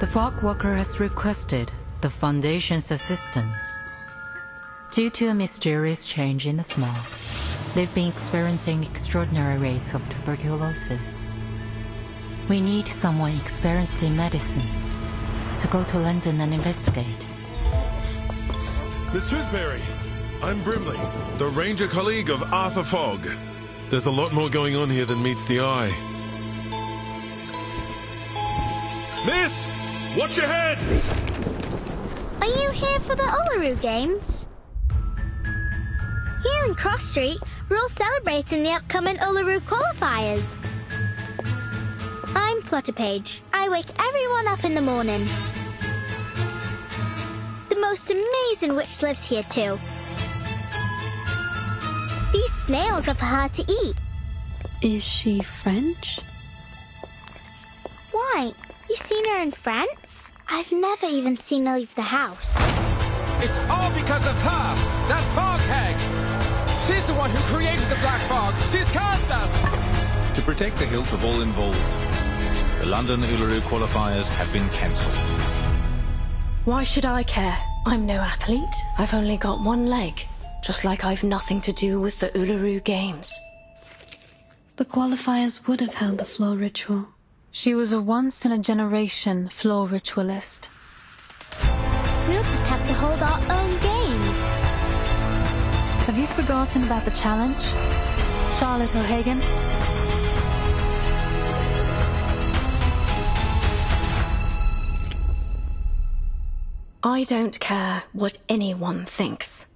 The fog walker has requested the Foundation's assistance. Due to a mysterious change in the small, they've been experiencing extraordinary rates of tuberculosis. We need someone experienced in medicine to go to London and investigate. Miss Toothfairy, I'm Brimley, the Ranger colleague of Arthur Fogg. There's a lot more going on here than meets the eye. Miss! Watch your head! Are you here for the Uluru Games? Here in Cross Street, we're all celebrating the upcoming Uluru qualifiers. I'm Flutterpage. I wake everyone up in the morning. The most amazing witch lives here too. These snails are for her to eat. Is she French? Why? You've seen her in France? I've never even seen her leave the house. It's all because of her! That fog hag! She's the one who created the black fog! She's cursed us! To protect the health of all involved, the London Uluru qualifiers have been cancelled. Why should I care? I'm no athlete. I've only got one leg. Just like I've nothing to do with the Uluru Games. The qualifiers would have held the floor ritual. She was a once-in-a-generation floor ritualist. We'll just have to hold our own games. Have you forgotten about the challenge, Charlotte O'Hagan? I don't care what anyone thinks.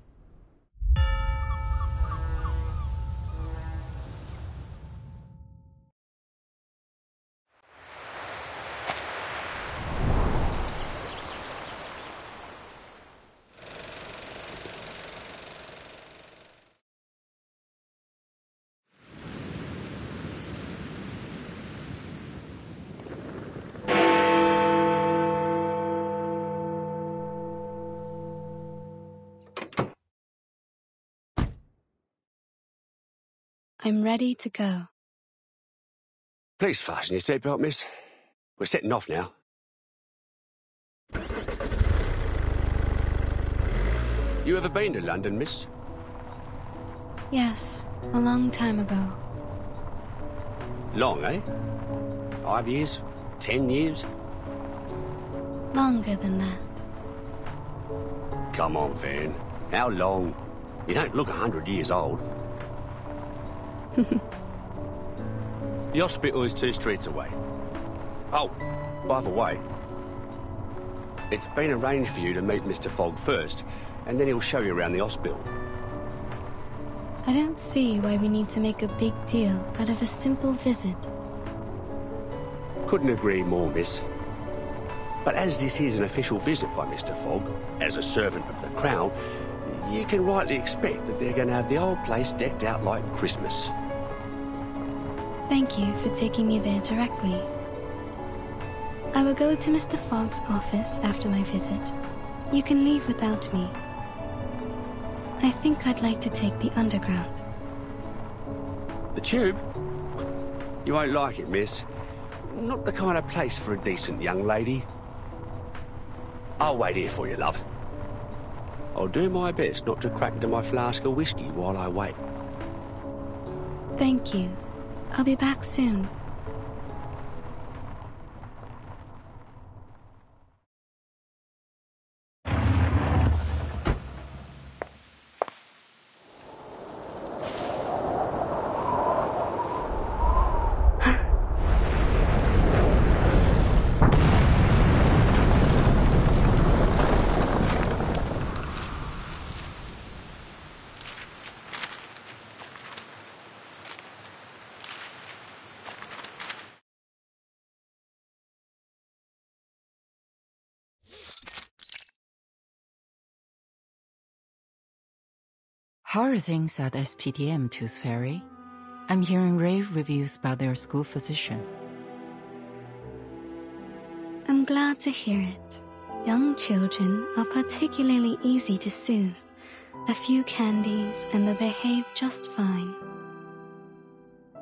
I'm ready to go. Please fasten your seatbelt, miss. We're setting off now. You ever been to London, miss? Yes, a long time ago. Long, eh? 5 years? 10 years? Longer than that. Come on, Van. How long? You don't look 100 years old. The hospital is 2 streets away. Oh, by the way, it's been arranged for you to meet Mr. Fogg first, and then he'll show you around the hospital. I don't see why we need to make a big deal out of a simple visit. Couldn't agree more, miss. But as this is an official visit by Mr. Fogg, as a servant of the Crown, you can rightly expect that they're going to have the whole place decked out like Christmas. Thank you for taking me there directly. I will go to Mr. Fogg's office after my visit. You can leave without me. I think I'd like to take the Underground. The Tube? You won't like it, miss. Not the kind of place for a decent young lady. I'll wait here for you, love. I'll do my best not to crack into my flask of whiskey while I wait. Thank you. I'll be back soon. How are things at SPDM, Tooth Fairy? I'm hearing rave reviews about their school physician. I'm glad to hear it. Young children are particularly easy to soothe. A few candies and they behave just fine.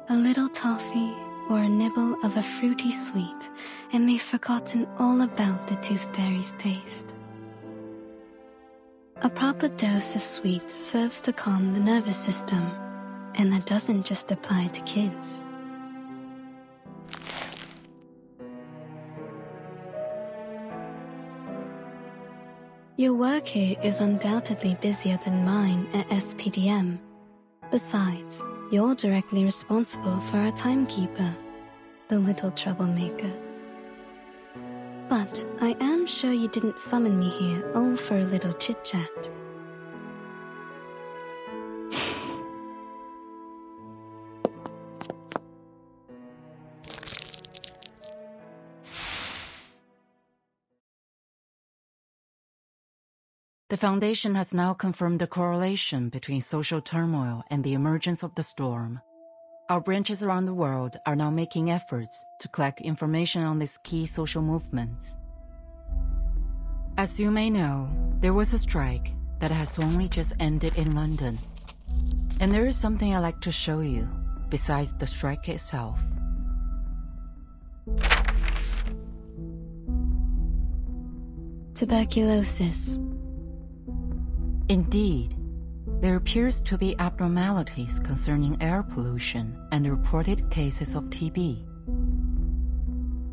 A little toffee or a nibble of a fruity sweet, and they've forgotten all about the tooth fairy's taste. A proper dose of sweets serves to calm the nervous system, and that doesn't just apply to kids. Your work here is undoubtedly busier than mine at SPDM. Besides, you're directly responsible for our timekeeper, the little troublemaker. But I am sure you didn't summon me here all for a little chit-chat. The Foundation has now confirmed the correlation between social turmoil and the emergence of the storm. Our branches around the world are now making efforts to collect information on these key social movements. As you may know, there was a strike that has only just ended in London. And there is something I'd like to show you, besides the strike itself. Tuberculosis. Indeed, there appears to be abnormalities concerning air pollution and reported cases of TB.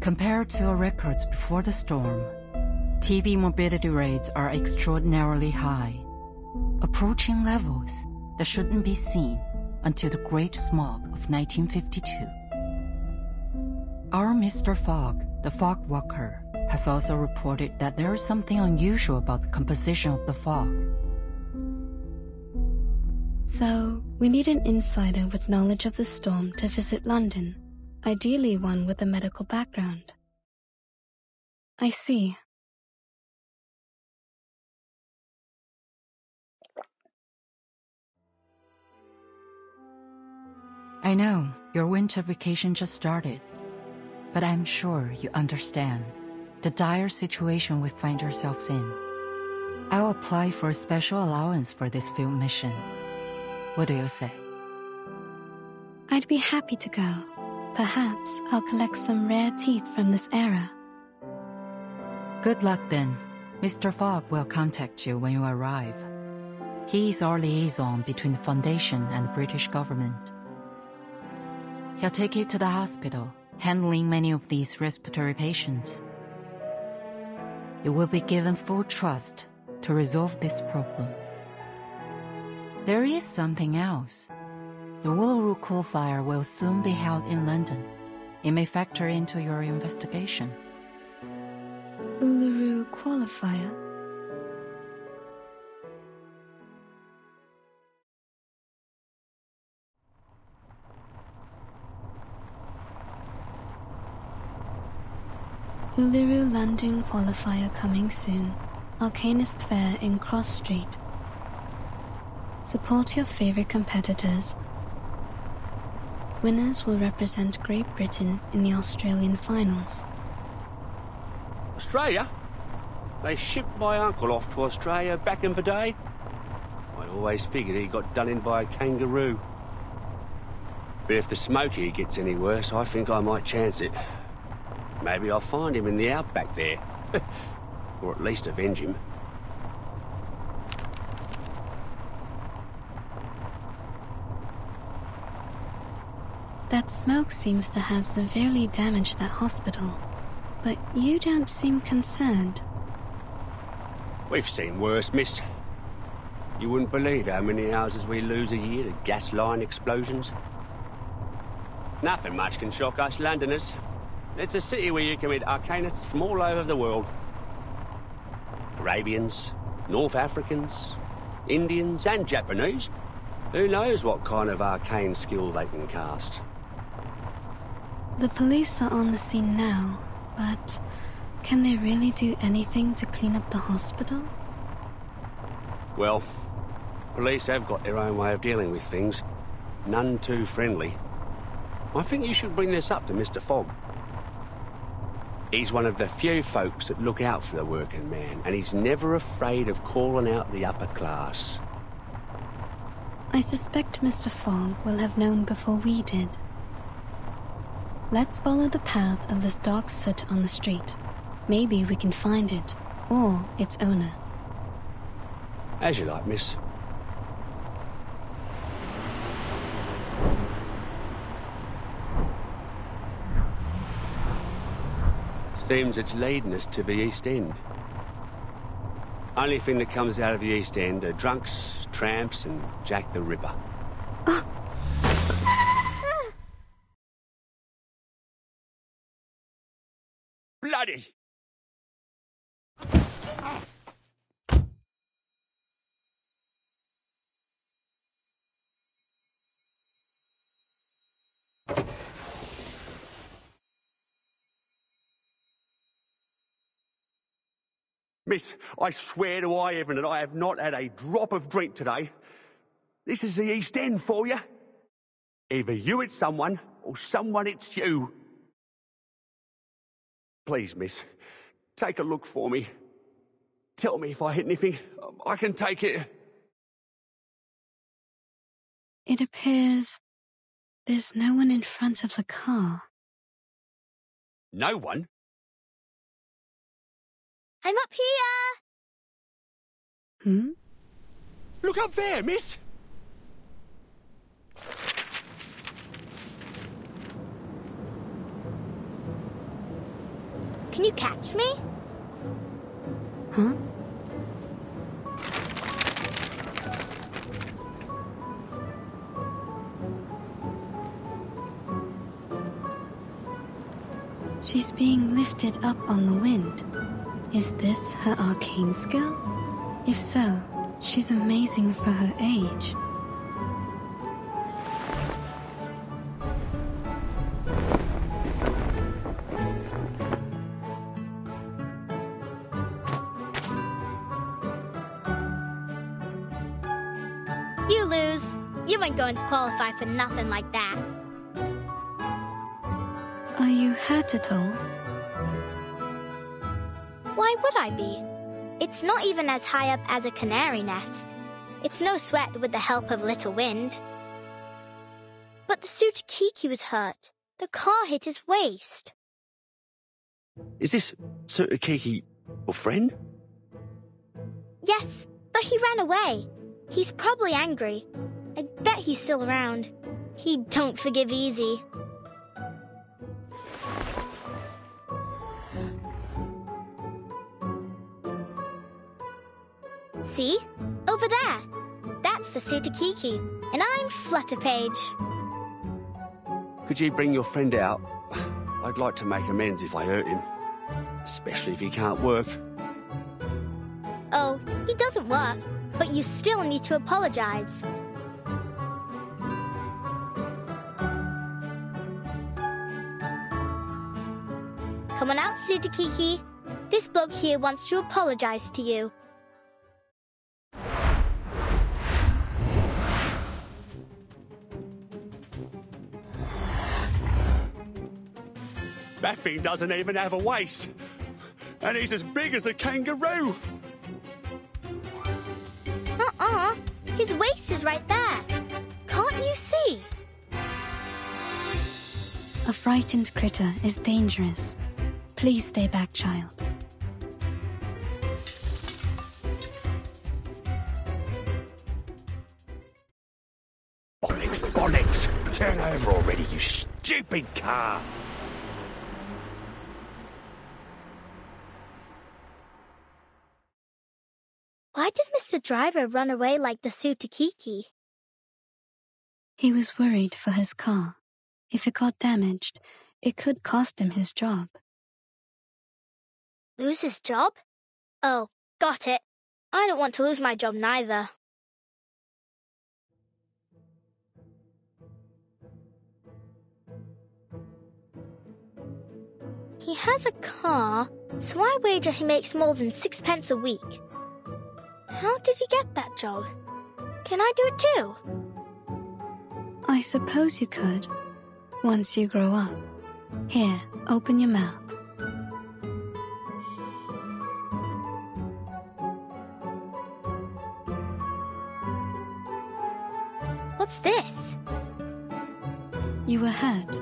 Compared to our records before the storm, TB morbidity rates are extraordinarily high, approaching levels that shouldn't be seen until the Great Smog of 1952. Our Mr. Fogg, the fog walker, has also reported that there is something unusual about the composition of the fog. So, we need an insider with knowledge of the storm to visit London, ideally one with a medical background. I see. I know your winter vacation just started, but I'm sure you understand the dire situation we find ourselves in. I'll apply for a special allowance for this field mission. What do you say? I'd be happy to go. Perhaps I'll collect some rare teeth from this era. Good luck then. Mr. Fogg will contact you when you arrive. He is our liaison between the Foundation and the British government. He'll take you to the hospital, handling many of these respiratory patients. You will be given full trust to resolve this problem. There is something else. The Uluru qualifier will soon be held in London. It may factor into your investigation. Uluru qualifier? Uluru London qualifier coming soon. Arcanist Fair in Cross Street. Support your favorite competitors. Winners will represent Great Britain in the Australian finals. Australia? They shipped my uncle off to Australia back in the day. I always figured he got done in by a kangaroo. But if the smoky gets any worse, I think I might chance it. Maybe I'll find him in the outback there. Or at least avenge him. That smoke seems to have severely damaged that hospital. But you don't seem concerned. We've seen worse, miss. You wouldn't believe how many houses we lose a year to gas line explosions. Nothing much can shock us Londoners. It's a city where you can meet arcanists from all over the world. Arabians, North Africans, Indians and Japanese. Who knows what kind of arcane skill they can cast. The police are on the scene now, but can they really do anything to clean up the hospital? Well, police have got their own way of dealing with things. None too friendly. I think you should bring this up to Mr. Fogg. He's one of the few folks that look out for the working man, and he's never afraid of calling out the upper class. I suspect Mr. Fogg will have known before we did. Let's follow the path of this dark soot on the street. Maybe we can find it, or its owner. As you like, miss. Seems it's leading us to the East End. Only thing that comes out of the East End are drunks, tramps, and Jack the Ripper. Bloody! Miss, I swear to high heaven that I have not had a drop of drink today. This is the East End for you. Either you hit someone, or someone hits you. Please, miss, take a look for me. Tell me if I hit anything. I can take it. It appears there's no one in front of the car. No one? I'm up here! Look up there, miss! Can you catch me? Huh? She's being lifted up on the wind. Is this her arcane skill? If so, she's amazing for her age. You lose. You ain't going to qualify for nothing like that. Are you hurt at all? Why would I be? It's not even as high up as a canary nest. It's no sweat with the help of little wind. But the Sutakiki was hurt. The car hit his waist. Is this Sutakiki your friend? Yes, but he ran away. He's probably angry. I bet he's still around. He don't forgive easy. See? Over there. That's the Sutakiki. And I'm Flutterpage. Could you bring your friend out? I'd like to make amends if I hurt him. Especially if he can't work. Oh, he doesn't work. But you still need to apologize. Come on out, Sutakiki. This bloke here wants to apologize to you. That thing doesn't even have a waist. And he's as big as a kangaroo. His waist is right there. Can't you see? A frightened critter is dangerous. Please stay back, child. Bollocks, bollocks! Turn over already, you stupid car! Why did Mr. Driver run away like the Sutakiki? He was worried for his car. If it got damaged, it could cost him his job. Lose his job? Oh, got it. I don't want to lose my job neither. He has a car, so I wager he makes more than 6 pence a week. How did he get that job? Can I do it too? I suppose you could, once you grow up. Here, open your mouth. What's this? You were hurt.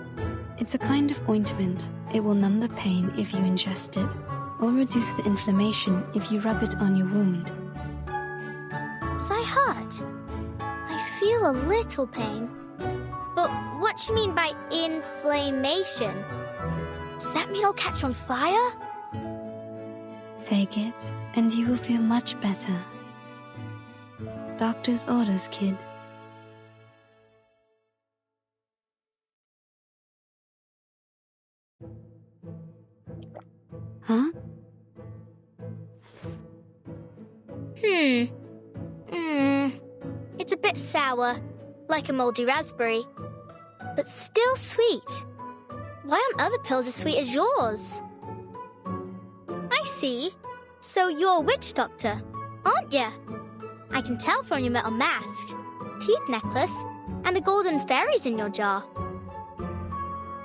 It's a kind of ointment. It will numb the pain if you ingest it, or reduce the inflammation if you rub it on your wound. Was I hurt? I feel a little pain. But what do you mean by inflammation? Does that mean I'll catch on fire? Take it, and you will feel much better. Doctor's orders, kid. Huh? It's a bit sour, like a moldy raspberry, but still sweet. Why aren't other pills as sweet as yours? I see. So you're a witch doctor, aren't you? I can tell from your metal mask, teeth necklace, and the golden fairies in your jar.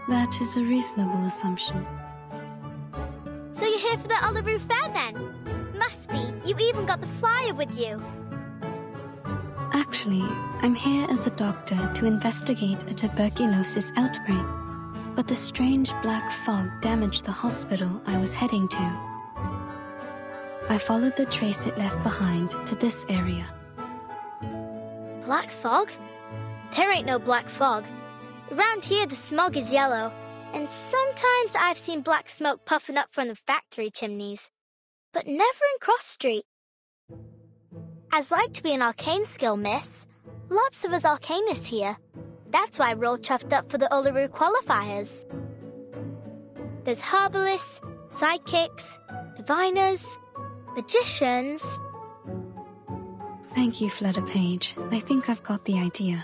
That is a reasonable assumption. So you're here for the Uluru Fair then? Must be. You even got the flyer with you. Actually, I'm here as a doctor to investigate a tuberculosis outbreak. But the strange black fog damaged the hospital I was heading to. I followed the trace it left behind to this area. Black fog? There ain't no black fog. Around here the smog is yellow, and sometimes I've seen black smoke puffing up from the factory chimneys, but never in Cross Street. I'd like to be an arcane skill, miss. Lots of us arcanists here. That's why we're all chuffed up for the Uluru qualifiers. There's herbalists, psychics, diviners, magicians. Thank you, Flutter Page. I think I've got the idea.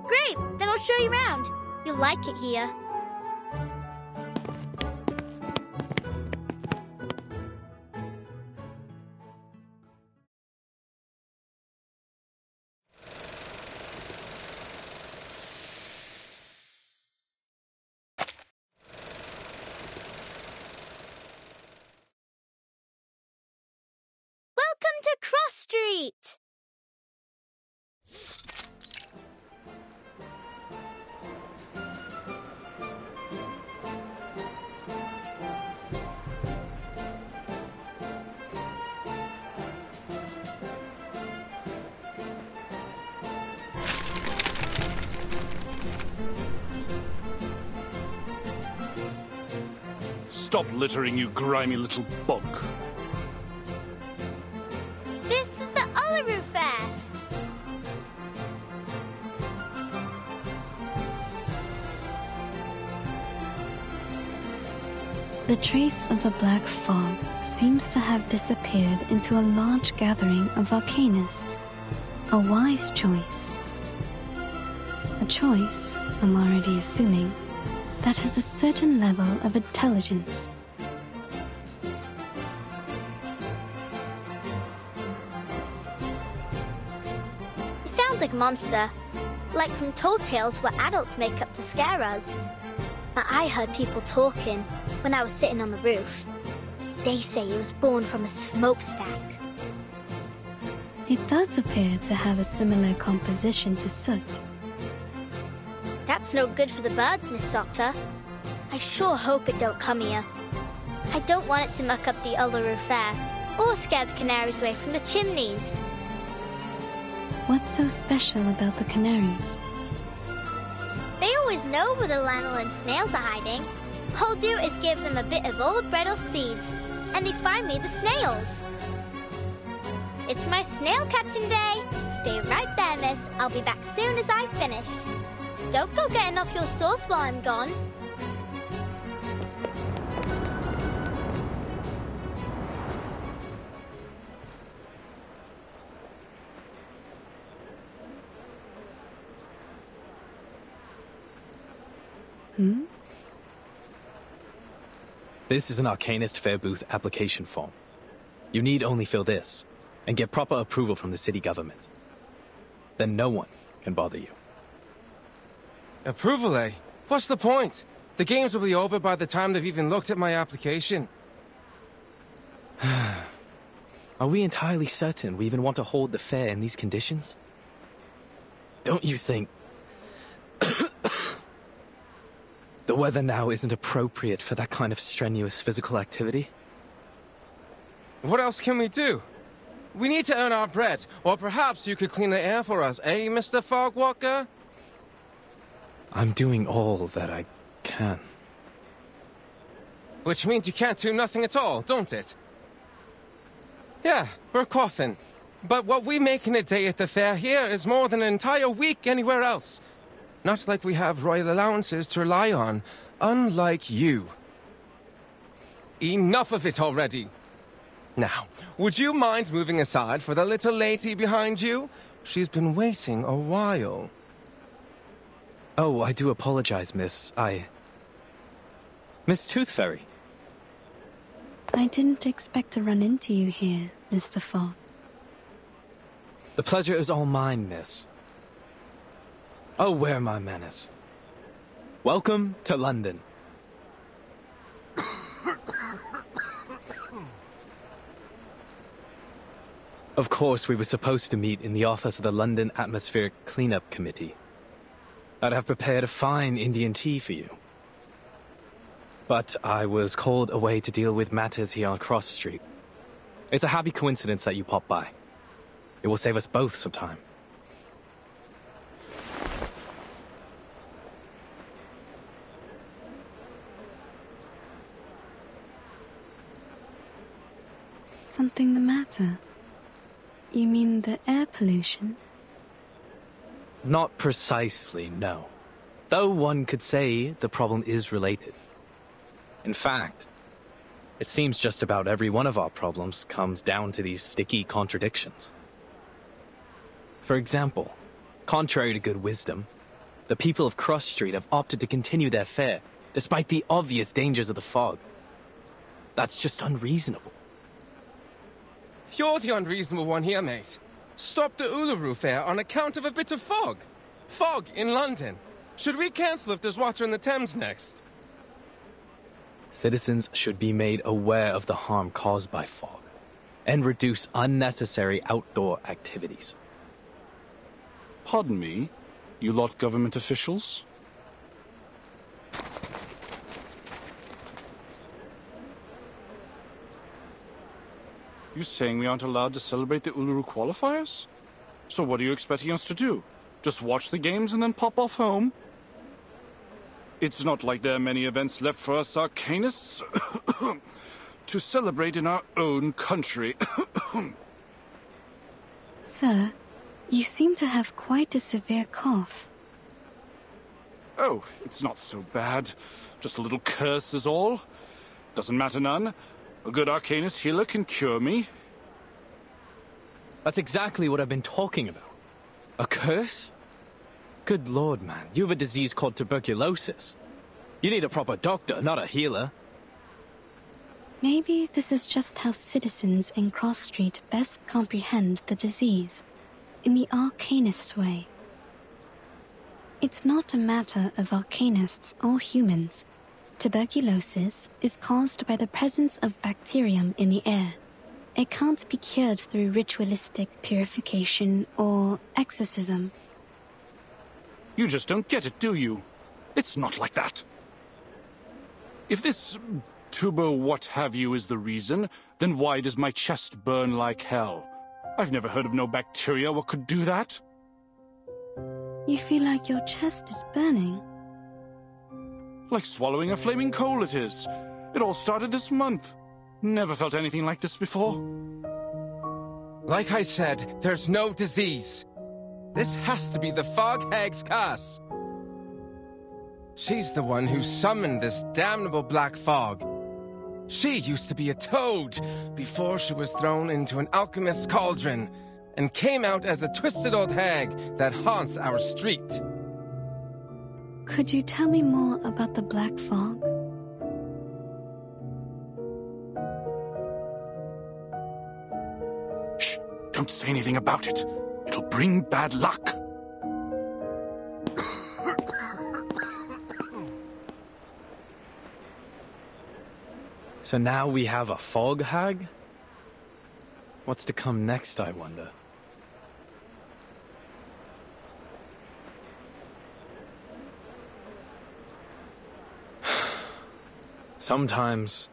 Great! Then I'll show you around. You'll like it here. Welcome to Cross Street! Stop littering, you grimy little bug. This is the Uluru Fair. The trace of the black fog seems to have disappeared into a large gathering of arcanists. A wise choice. A choice, I'm already assuming, that has a certain level of intelligence. It sounds like a monster, like from Tall Tales where adults make up to scare us. But I heard people talking when I was sitting on the roof. They say he was born from a smokestack. It does appear to have a similar composition to soot. That's no good for the birds, Miss Doctor. I sure hope it don't come here. I don't want it to muck up the Uluru Fair, or scare the canaries away from the chimneys. What's so special about the canaries? They always know where the lanolin snails are hiding. All I'll do is give them a bit of old bread or seeds, and they find me the snails. It's my snail catching day. Stay right there, miss. I'll be back soon as I've finished. Don't go getting off your sauce while I'm gone. This is an Arcanist Fair Booth application form. You need only fill this, and get proper approval from the city government. Then no one can bother you. Approval, eh? What's the point? The games will be over by the time they've even looked at my application. Are we entirely certain we even want to hold the fair in these conditions? Don't you think the weather now isn't appropriate for that kind of strenuous physical activity? What else can we do? We need to earn our bread, or perhaps you could clean the air for us, eh, Mr. Fogwalker? I'm doing all that I can. Which means you can't do nothing at all, don't it? Yeah, we're coughing. But what we make in a day at the fair here is more than an entire week anywhere else. Not like we have royal allowances to rely on, unlike you. Enough of it already. Now, would you mind moving aside for the little lady behind you? She's been waiting a while. Oh, I do apologize, Miss. Miss Tooth Fairy. I didn't expect to run into you here, Mr. Fogg. The pleasure is all mine, miss. Oh, where my manners. Welcome to London. Of course, we were supposed to meet in the office of the London Atmospheric Cleanup Committee. I'd have prepared a fine Indian tea for you. But I was called away to deal with matters here on Cross Street. It's a happy coincidence that you popped by. It will save us both some time. Something the matter? You mean the air pollution? Not precisely, no. Though one could say the problem is related. In fact, it seems just about every one of our problems comes down to these sticky contradictions. For example, contrary to good wisdom, the people of Cross Street have opted to continue their fair, despite the obvious dangers of the fog. That's just unreasonable. You're the unreasonable one here, mate. Stop the Uluru Fair on account of a bit of fog. Fog in London. Should we cancel if there's water in the Thames next? Citizens should be made aware of the harm caused by fog, and reduce unnecessary outdoor activities. Pardon me, you lot government officials? You saying we aren't allowed to celebrate the Uluru qualifiers? So what are you expecting us to do? Just watch the games and then pop off home? It's not like there are many events left for us arcanists to celebrate in our own country. Sir, you seem to have quite a severe cough. Oh, it's not so bad. Just a little curse is all. Doesn't matter none. A good arcanist healer can cure me. That's exactly what I've been talking about. A curse? Good lord, man. You have a disease called tuberculosis. You need a proper doctor, not a healer. Maybe this is just how citizens in Cross Street best comprehend the disease, in the arcanist way. It's not a matter of arcanists or humans. Tuberculosis is caused by the presence of bacterium in the air. It can't be cured through ritualistic purification or exorcism. You just don't get it, do you? It's not like that. If this tuber what have you is the reason, then why does my chest burn like hell? I've never heard of no bacteria what could do that. You feel like your chest is burning? Like swallowing a flaming coal it is. It all started this month. Never felt anything like this before. Like I said, there's no disease. This has to be the Fog Hag's curse. She's the one who summoned this damnable black fog. She used to be a toad before she was thrown into an alchemist's cauldron and came out as a twisted old hag that haunts our street. Could you tell me more about the black fog? Shh! Don't say anything about it. It'll bring bad luck. So now we have a fog hag? What's to come next, I wonder? Sometimes,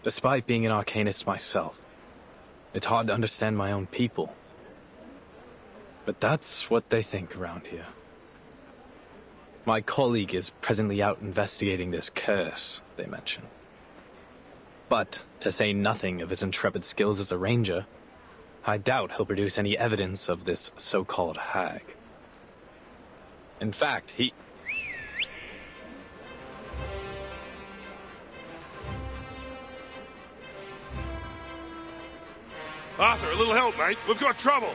despite being an arcanist myself, it's hard to understand my own people. But that's what they think around here. My colleague is presently out investigating this curse they mention. But, to say nothing of his intrepid skills as a ranger, I doubt he'll produce any evidence of this so-called hag. In fact, he... Arthur, a little help, mate. We've got trouble.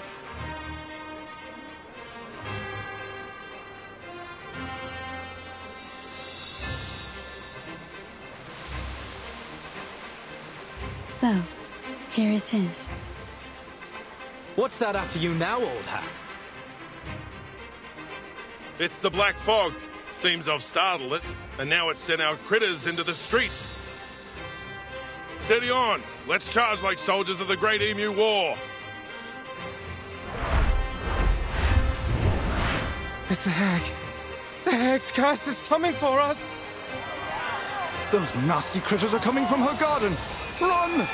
So, here it is. What's that after you now, old hat? It's the Black Fog. Seems I've startled it, and now it's sent our critters into the streets. Steady on. Let's charge like soldiers of the Great Emu War. It's the hag. The hag's curse is coming for us. Those nasty critters are coming from her garden. Run!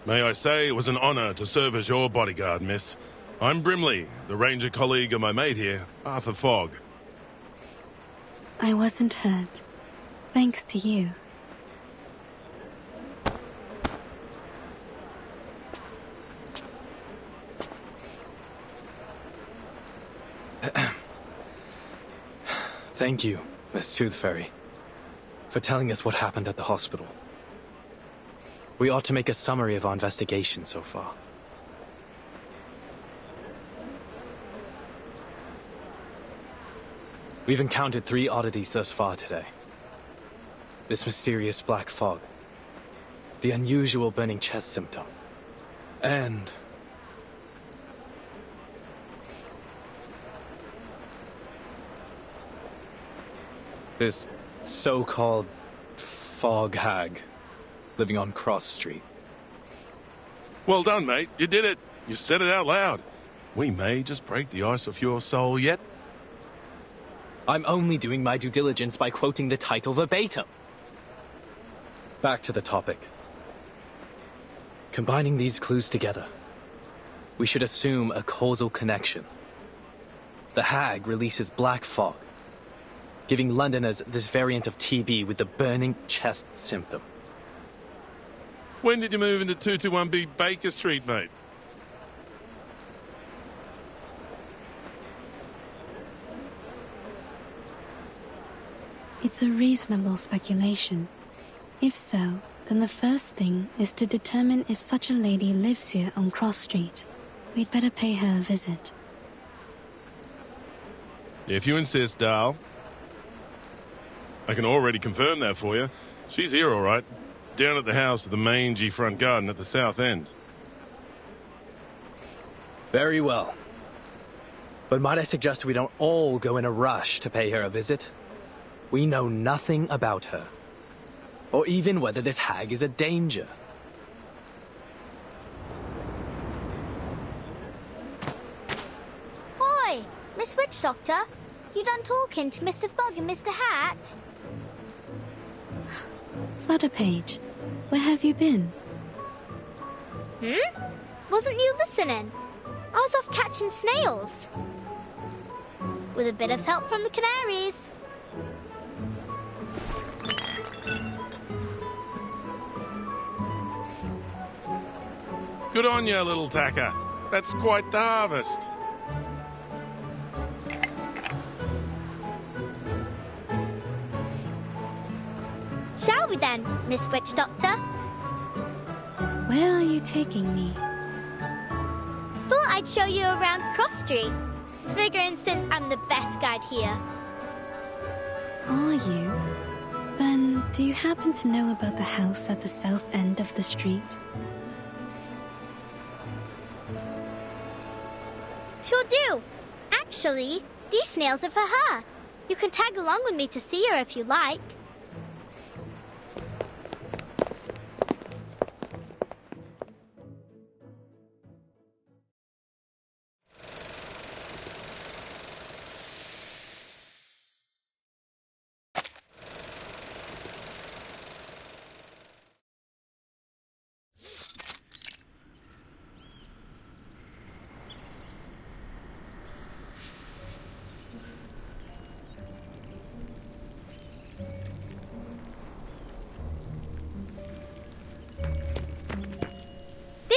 May I say it was an honor to serve as your bodyguard, miss. I'm Brimley, the ranger colleague of my mate here, Arthur Fogg. I wasn't hurt. Thanks to you. Thank you, Miss Tooth Fairy, for telling us what happened at the hospital. We ought to make a summary of our investigation so far. We've encountered 3 oddities thus far today. This mysterious black fog, the unusual burning chest symptom, and... this so-called fog hag living on Cross Street. Well done, mate. You did it. You said it out loud. We may just break the ice of your soul yet. I'm only doing my due diligence by quoting the title verbatim. Back to the topic. Combining these clues together, we should assume a causal connection. The hag releases black fog, giving Londoners this variant of TB with the burning chest symptom. When did you move into 221B Baker Street, mate? It's a reasonable speculation. If so, then the first thing is to determine if such a lady lives here on Cross Street. We'd better pay her a visit. If you insist, Dal. I can already confirm that for you. She's here, all right. Down at the house at the mangy front garden at the south end. Very well. But might I suggest we don't all go in a rush to pay her a visit? We know nothing about her, or even whether this hag is a danger. Oi, Miss Witch Doctor, you done talking to Mr. Fogg and Mr. Hat? Flutterpage, where have you been? Wasn't you listening? I was off catching snails. With a bit of help from the canaries. Good on you, little tacker. That's quite the harvest. Shall we then, Miss Witch Doctor? Where are you taking me? Thought I'd show you around Cross Street. Figuring since I'm the best guide here. Are you? Then, do you happen to know about the house at the south end of the street? Sure do. Actually, these snails are for her. You can tag along with me to see her if you like.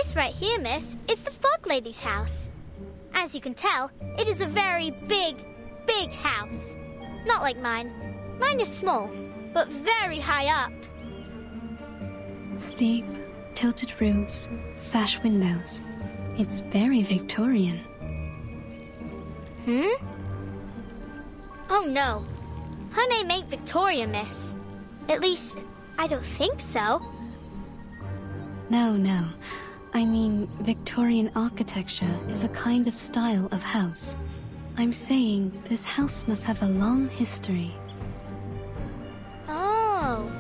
This right here, miss, is the Fog Lady's house. As you can tell, it is a very big, big house. Not like mine. Mine is small, but very high up. Steep, tilted roofs, sash windows. It's very Victorian. Oh no. Her name ain't Victoria, miss. At least, I don't think so. No. I mean, Victorian architecture is a kind of style of house. I'm saying this house must have a long history. Oh.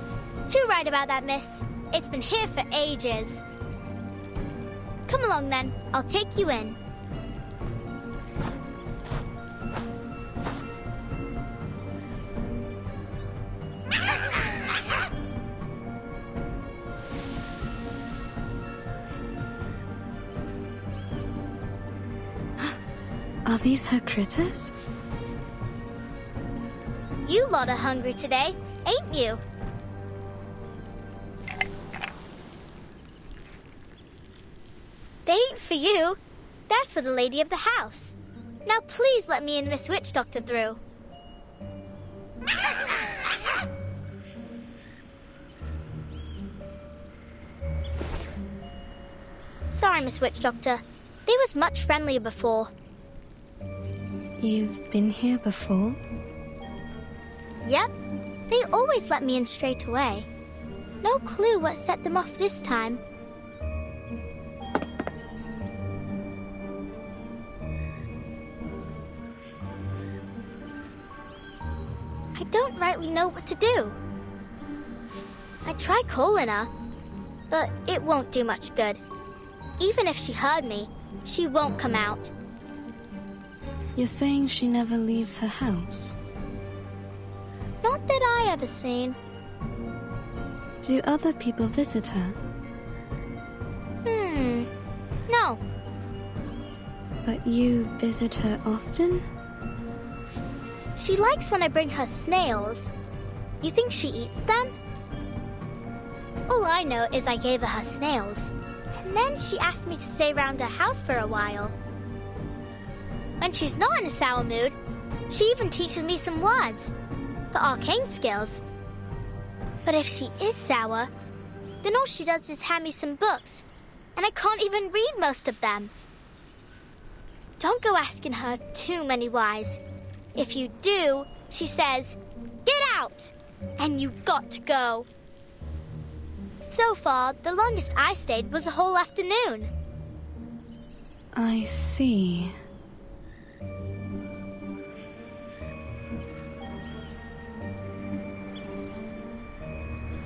Too right about that, miss. It's been here for ages. Come along then. I'll take you in. Are these her critters? You lot are hungry today, ain't you? They ain't for you. They're for the lady of the house. Now please let me and Miss Witch Doctor through. Sorry, Miss Witch Doctor. They was much friendlier before. You've been here before? Yep. They always let me in straight away. No clue what set them off this time. I don't rightly know what to do. I try calling her, but it won't do much good. Even if she heard me, she won't come out. You're saying she never leaves her house? Not that I ever seen. Do other people visit her? No. But you visit her often? She likes when I bring her snails. You think she eats them? All I know is I gave her snails. And then she asked me to stay around her house for a while. When she's not in a sour mood, she even teaches me some words for arcane skills. But if she is sour, then all she does is hand me some books, and I can't even read most of them. Don't go asking her too many whys. If you do, she says, "Get out!" and you got to go. So far, the longest I stayed was a whole afternoon. I see.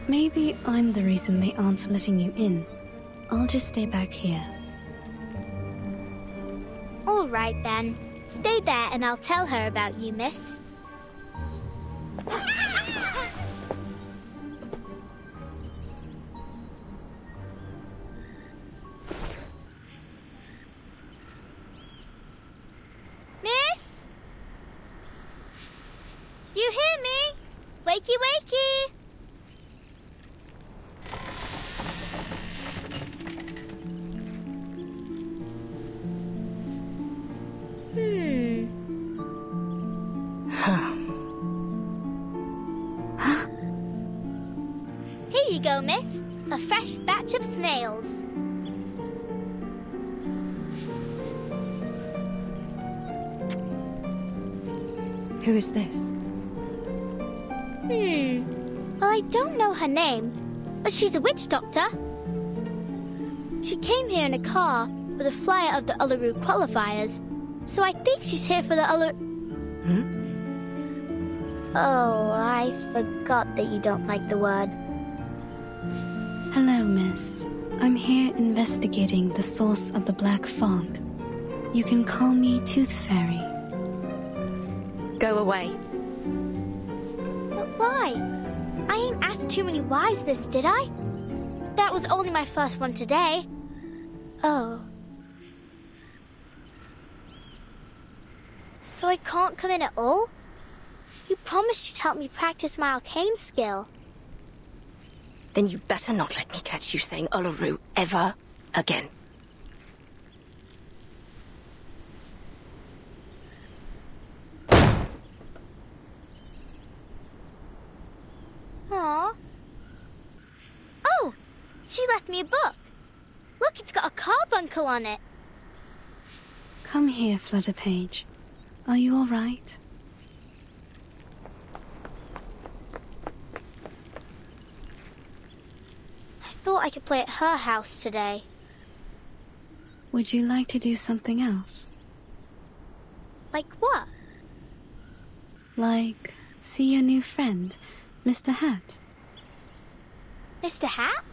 Maybe I'm the reason they aren't letting you in. I'll just stay back here. All right, then. Stay there and I'll tell her about you, miss. Miss? Do you hear me? Wakey, wakey! Here you go, miss. A fresh batch of snails. Who is this? Well, I don't know her name, but she's a witch doctor. She came here in a car with a flyer of the Uluru qualifiers, so I think she's here for the Uluru... Oh, I forgot that you don't like the word. Hello, miss. I'm here investigating the source of the Black Fog. You can call me Tooth Fairy. Go away. But why? I ain't asked too many whys, miss, did I? That was only my first one today. Oh. So I can't come in at all? You promised you'd help me practice my arcane skill. Then you better not let me catch you saying Uluru ever again. me a book. Look, it's got a carbuncle on it. Come here, Flutterpage. Are you all right? I thought I could play at her house today. Would you like to do something else? Like what? Like, see your new friend, Mr. Hat. Mr. Hat?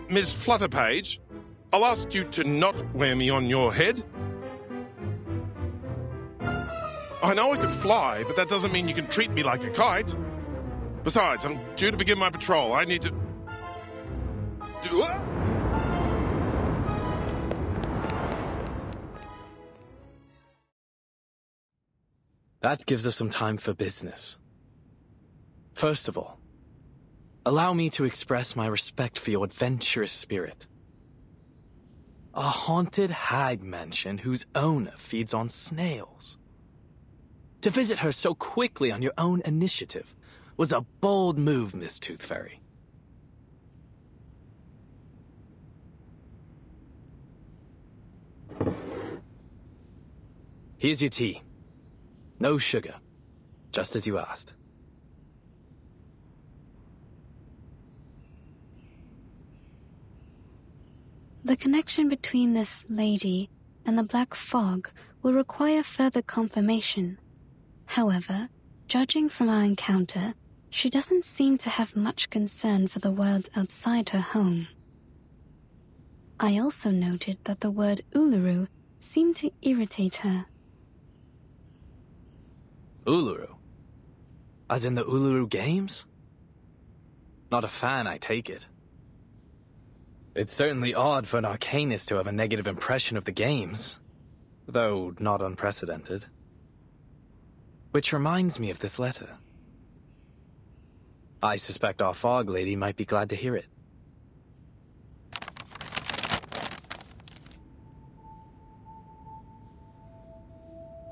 Miss Flutterpage, I'll ask you to not wear me on your head. I know I can fly, but that doesn't mean you can treat me like a kite. Besides, I'm due to begin my patrol. I need to... That gives us some time for business. First of all, allow me to express my respect for your adventurous spirit. A haunted hag mansion whose owner feeds on snails. To visit her so quickly on your own initiative was a bold move, Miss Tooth Fairy. Here's your tea. No sugar, just as you asked. The connection between this lady and the Black Fog will require further confirmation. However, judging from our encounter, she doesn't seem to have much concern for the world outside her home. I also noted that the word Uluru seemed to irritate her. Uluru? As in the Uluru Games? Not a fan, I take it. It's certainly odd for an arcanist to have a negative impression of the games, though not unprecedented. Which reminds me of this letter. I suspect our fog lady might be glad to hear it.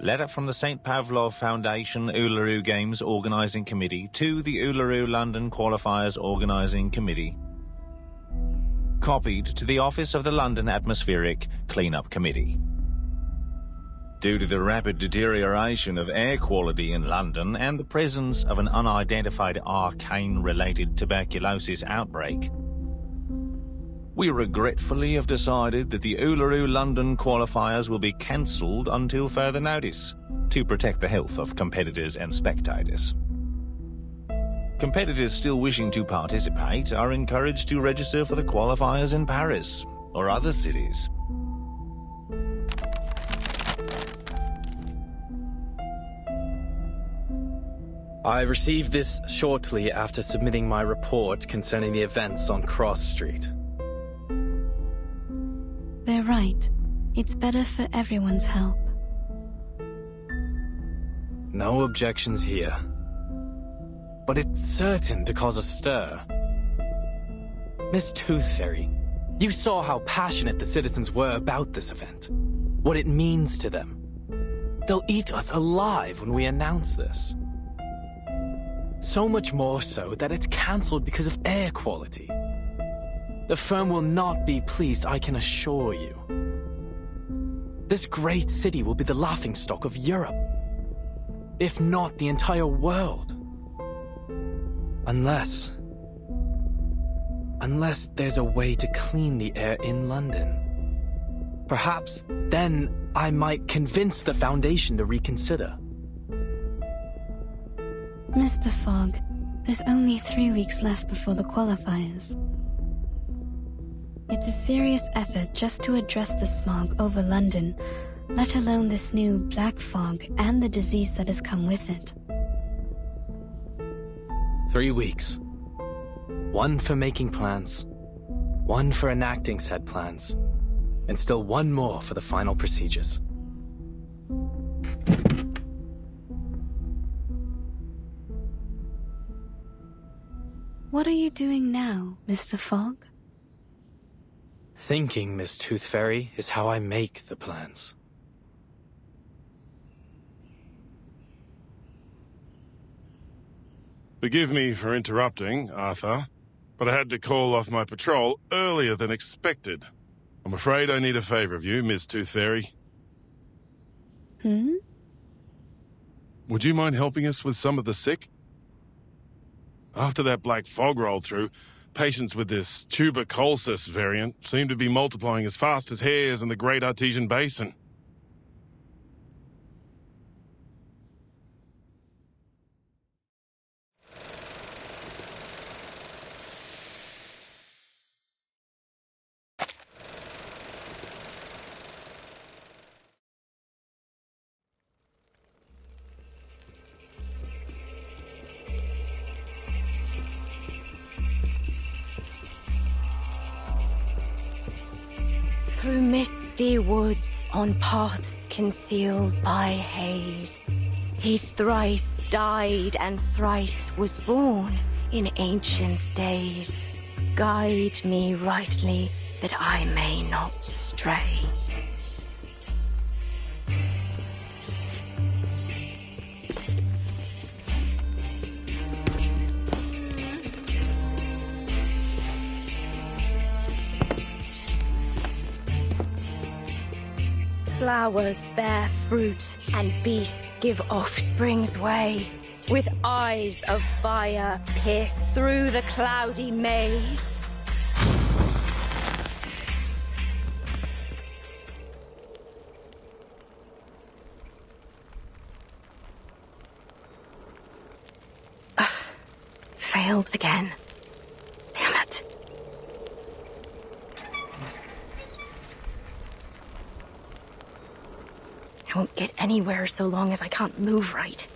Letter from the St. Pavlov Foundation Uluru Games Organising Committee to the Uluru London Qualifiers Organising Committee. Copied to the Office of the London Atmospheric Cleanup Committee. Due to the rapid deterioration of air quality in London and the presence of an unidentified arcane-related tuberculosis outbreak, we regretfully have decided that the Uluru London qualifiers will be cancelled until further notice, to protect the health of competitors and spectators. Competitors still wishing to participate are encouraged to register for the qualifiers in Paris or other cities. I received this shortly after submitting my report concerning the events on Cross Street. They're right. It's better for everyone's health. No objections here. But it's certain to cause a stir. Miss Tooth Fairy, you saw how passionate the citizens were about this event. What it means to them. They'll eat us alive when we announce this. So much more so that it's cancelled because of air quality. The firm will not be pleased, I can assure you. This great city will be the laughingstock of Europe, if not the entire world. Unless there's a way to clean the air in London. Perhaps then I might convince the Foundation to reconsider. Mr. Fogg, there's only 3 weeks left before the qualifiers. It's a serious effort just to address the smog over London, let alone this new black fog and the disease that has come with it. 3 weeks. 1 for making plans, 1 for enacting said plans, and still 1 more for the final procedures. What are you doing now, Mr. Fogg? Thinking, Miss Tooth Fairy, is how I make the plans. Forgive me for interrupting, Arthur, but I had to call off my patrol earlier than expected. I'm afraid I need a favor of you, Miss Tooth Fairy. Hmm? Would you mind helping us with some of the sick? After that black fog rolled through, patients with this tuberculosis variant seem to be multiplying as fast as hares in the Great Artesian Basin. Through misty woods, on paths concealed by haze, he thrice died and thrice was born in ancient days. Guide me rightly, that I may not stray. Flowers bear fruit, and beasts give offspring's way. With eyes of fire pierce through the cloudy maze. Failed again. Damn it. I won't get anywhere so long as I can't move right.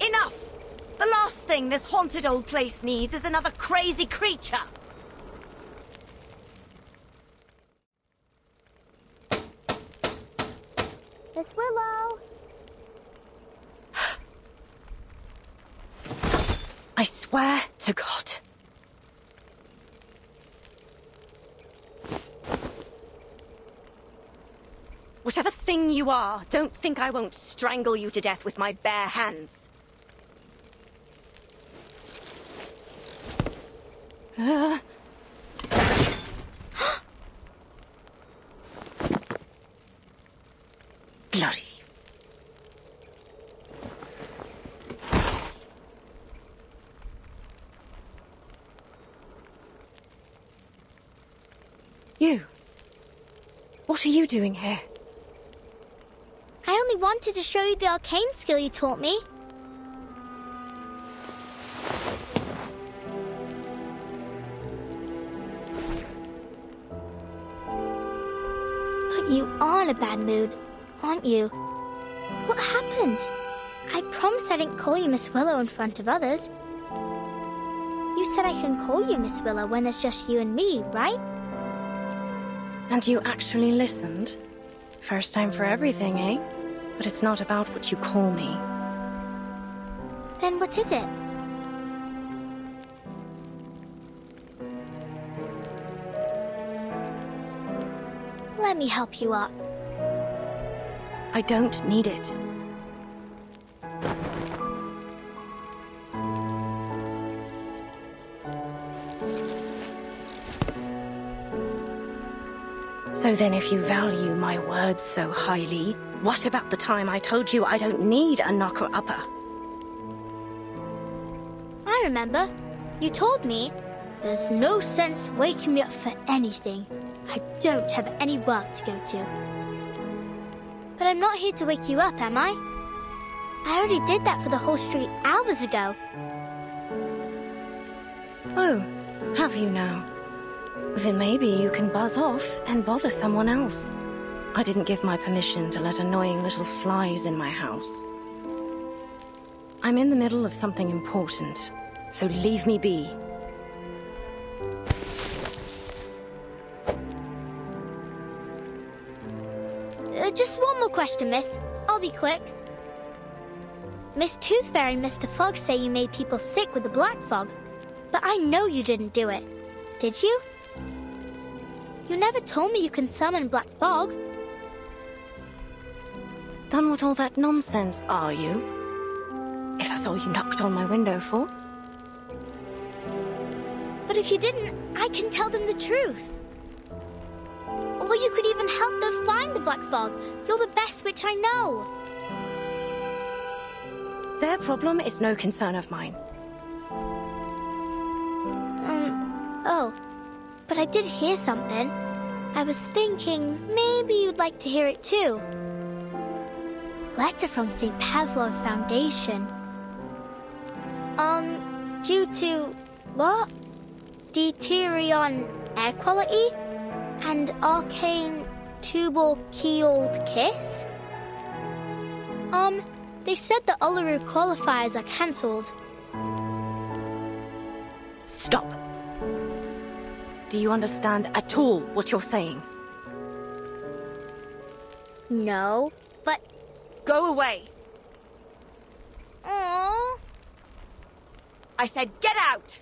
Enough! The last thing this haunted old place needs is another crazy creature! Miss Willow! I swear to God. Whatever thing you are, don't think I won't strangle you to death with my bare hands. Bloody. You. What are you doing here? I only wanted to show you the arcane skill you taught me. But you are in a bad mood, aren't you? What happened? I promised I didn't call you Miss Willow in front of others. You said I can call you Miss Willow when it's just you and me, right? And you actually listened? First time for everything, eh? But it's not about what you call me. Then what is it? Let me help you up. I don't need it. So then if you value my words so highly, what about the time I told you I don't need a knocker-upper? I remember. You told me, there's no sense waking me up for anything. I don't have any work to go to. But I'm not here to wake you up, am I? I already did that for the whole street hours ago. Oh, have you now? Then maybe you can buzz off and bother someone else. I didn't give my permission to let annoying little flies in my house. I'm in the middle of something important, so leave me be. Just one more question, miss. I'll be quick. Miss Tooth Fairy and Mr. Fog say you made people sick with the black fog, but I know you didn't do it. Did you? You never told me you can summon black fog. Done with all that nonsense, are you? If that's all you knocked on my window for. But if you didn't, I can tell them the truth. Or you could even help them find the black fog. You're the best witch I know. Their problem is no concern of mine. Oh. But I did hear something. I was thinking maybe you'd like to hear it too. Letter from St. Pavlov Foundation. Due to... what? Deterion air quality? And arcane tubal-keeled kiss? They said the Uluru qualifiers are cancelled. Stop. Do you understand at all what you're saying? No, but... Go away. Aww. I said get out!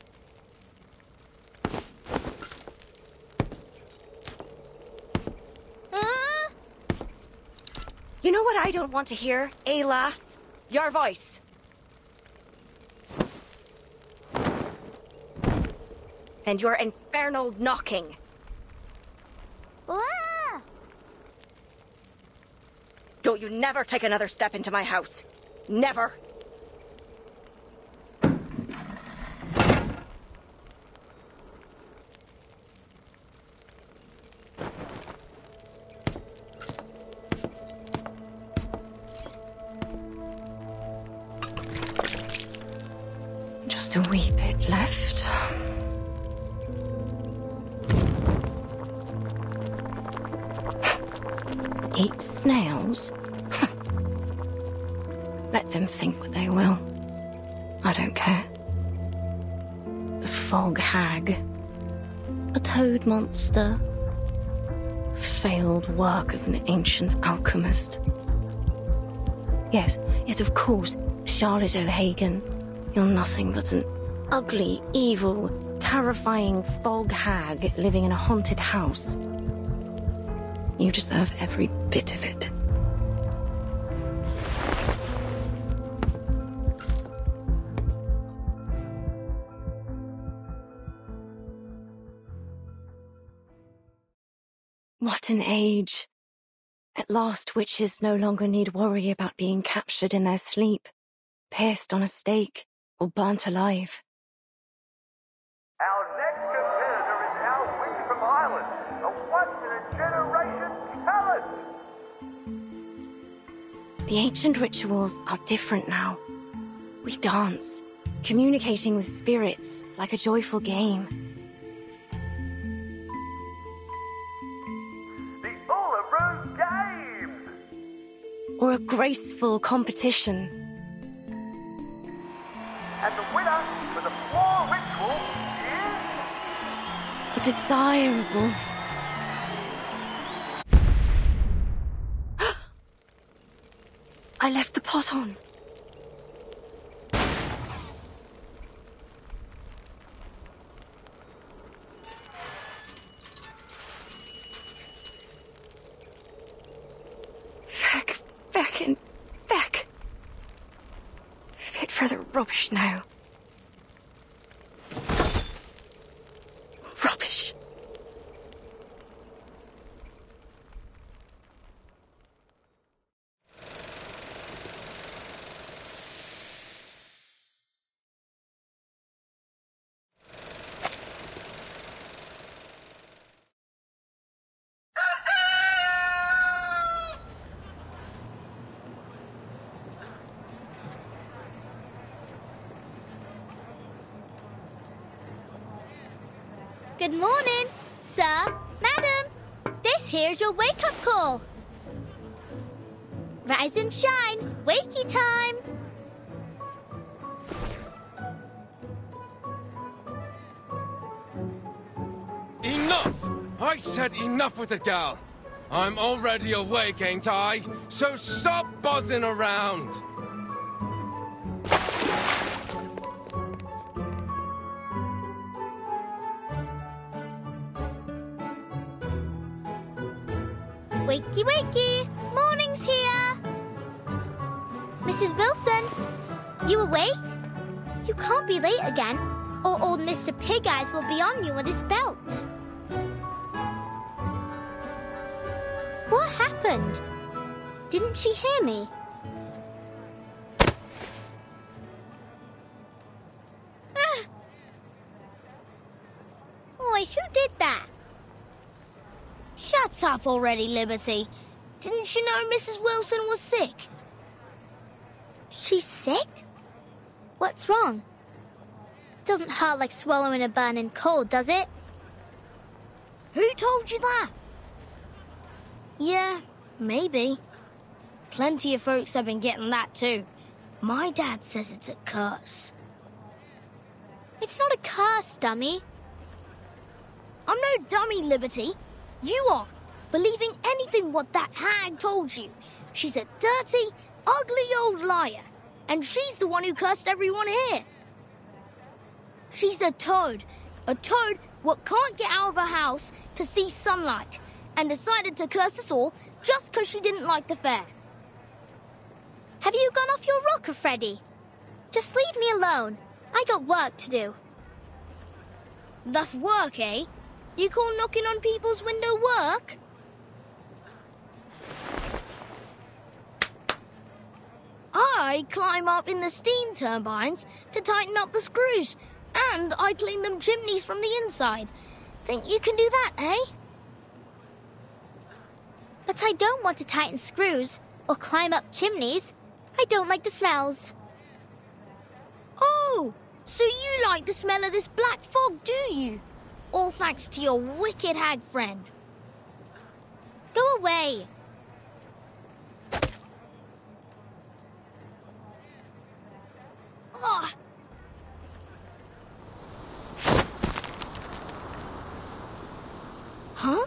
You know what I don't want to hear, eh, lass? Your voice. And your infernal knocking. Ah! Don't you never take another step into my house. Never. Just a wee bit left. Eat snails? Let them think what they will. I don't care. A fog hag. A toad monster. Failed work of an ancient alchemist. Yes, of course, Charlotte O'Hagan. You're nothing but an ugly, evil, terrifying fog hag living in a haunted house. You deserve every bit of it. What an age. At last, witches no longer need worry about being captured in their sleep, pierced on a stake, or burnt alive. Our next competitor is our witch from Ireland, a once-in-a-generation talent! The ancient rituals are different now. We dance, communicating with spirits like a joyful game. The Uluru Games! Or a graceful competition. And the winner for the floor ritual is... A desirable... I left the pot on. Back. Fit for the rubbish now. Rubbish. Good morning, sir, madam. This here's your wake-up call. Rise and shine, wakey time. Enough! I said enough with the gal. I'm already awake, ain't I? So stop buzzing around! Wakey, wakey! Morning's here! Mrs. Wilson, you awake? You can't be late again, or old Mr. Pig Eyes will be on you with his belt. What happened? Didn't she hear me? Ah! Oi, who did that? Shut up already, Liberty. Didn't you know Mrs. Wilson was sick? She's sick? What's wrong? Doesn't hurt like swallowing a burning coal, does it? Who told you that? Yeah, maybe. Plenty of folks have been getting that too. My dad says it's a curse. It's not a curse, dummy. I'm no dummy, Liberty. You are, believing anything what that hag told you. She's a dirty, ugly old liar, and she's the one who cursed everyone here. She's a toad what can't get out of her house to see sunlight, and decided to curse us all just 'cause she didn't like the fair. Have you gone off your rocker, Freddy? Just leave me alone. I got work to do. That's work, eh? You call knocking on people's window work? I climb up in the steam turbines to tighten up the screws, and I clean them chimneys from the inside. Think you can do that, eh? But I don't want to tighten screws or climb up chimneys. I don't like the smells. Oh, so you like the smell of this black fog, do you? All thanks to your wicked hag friend. Go away. Ugh. Huh?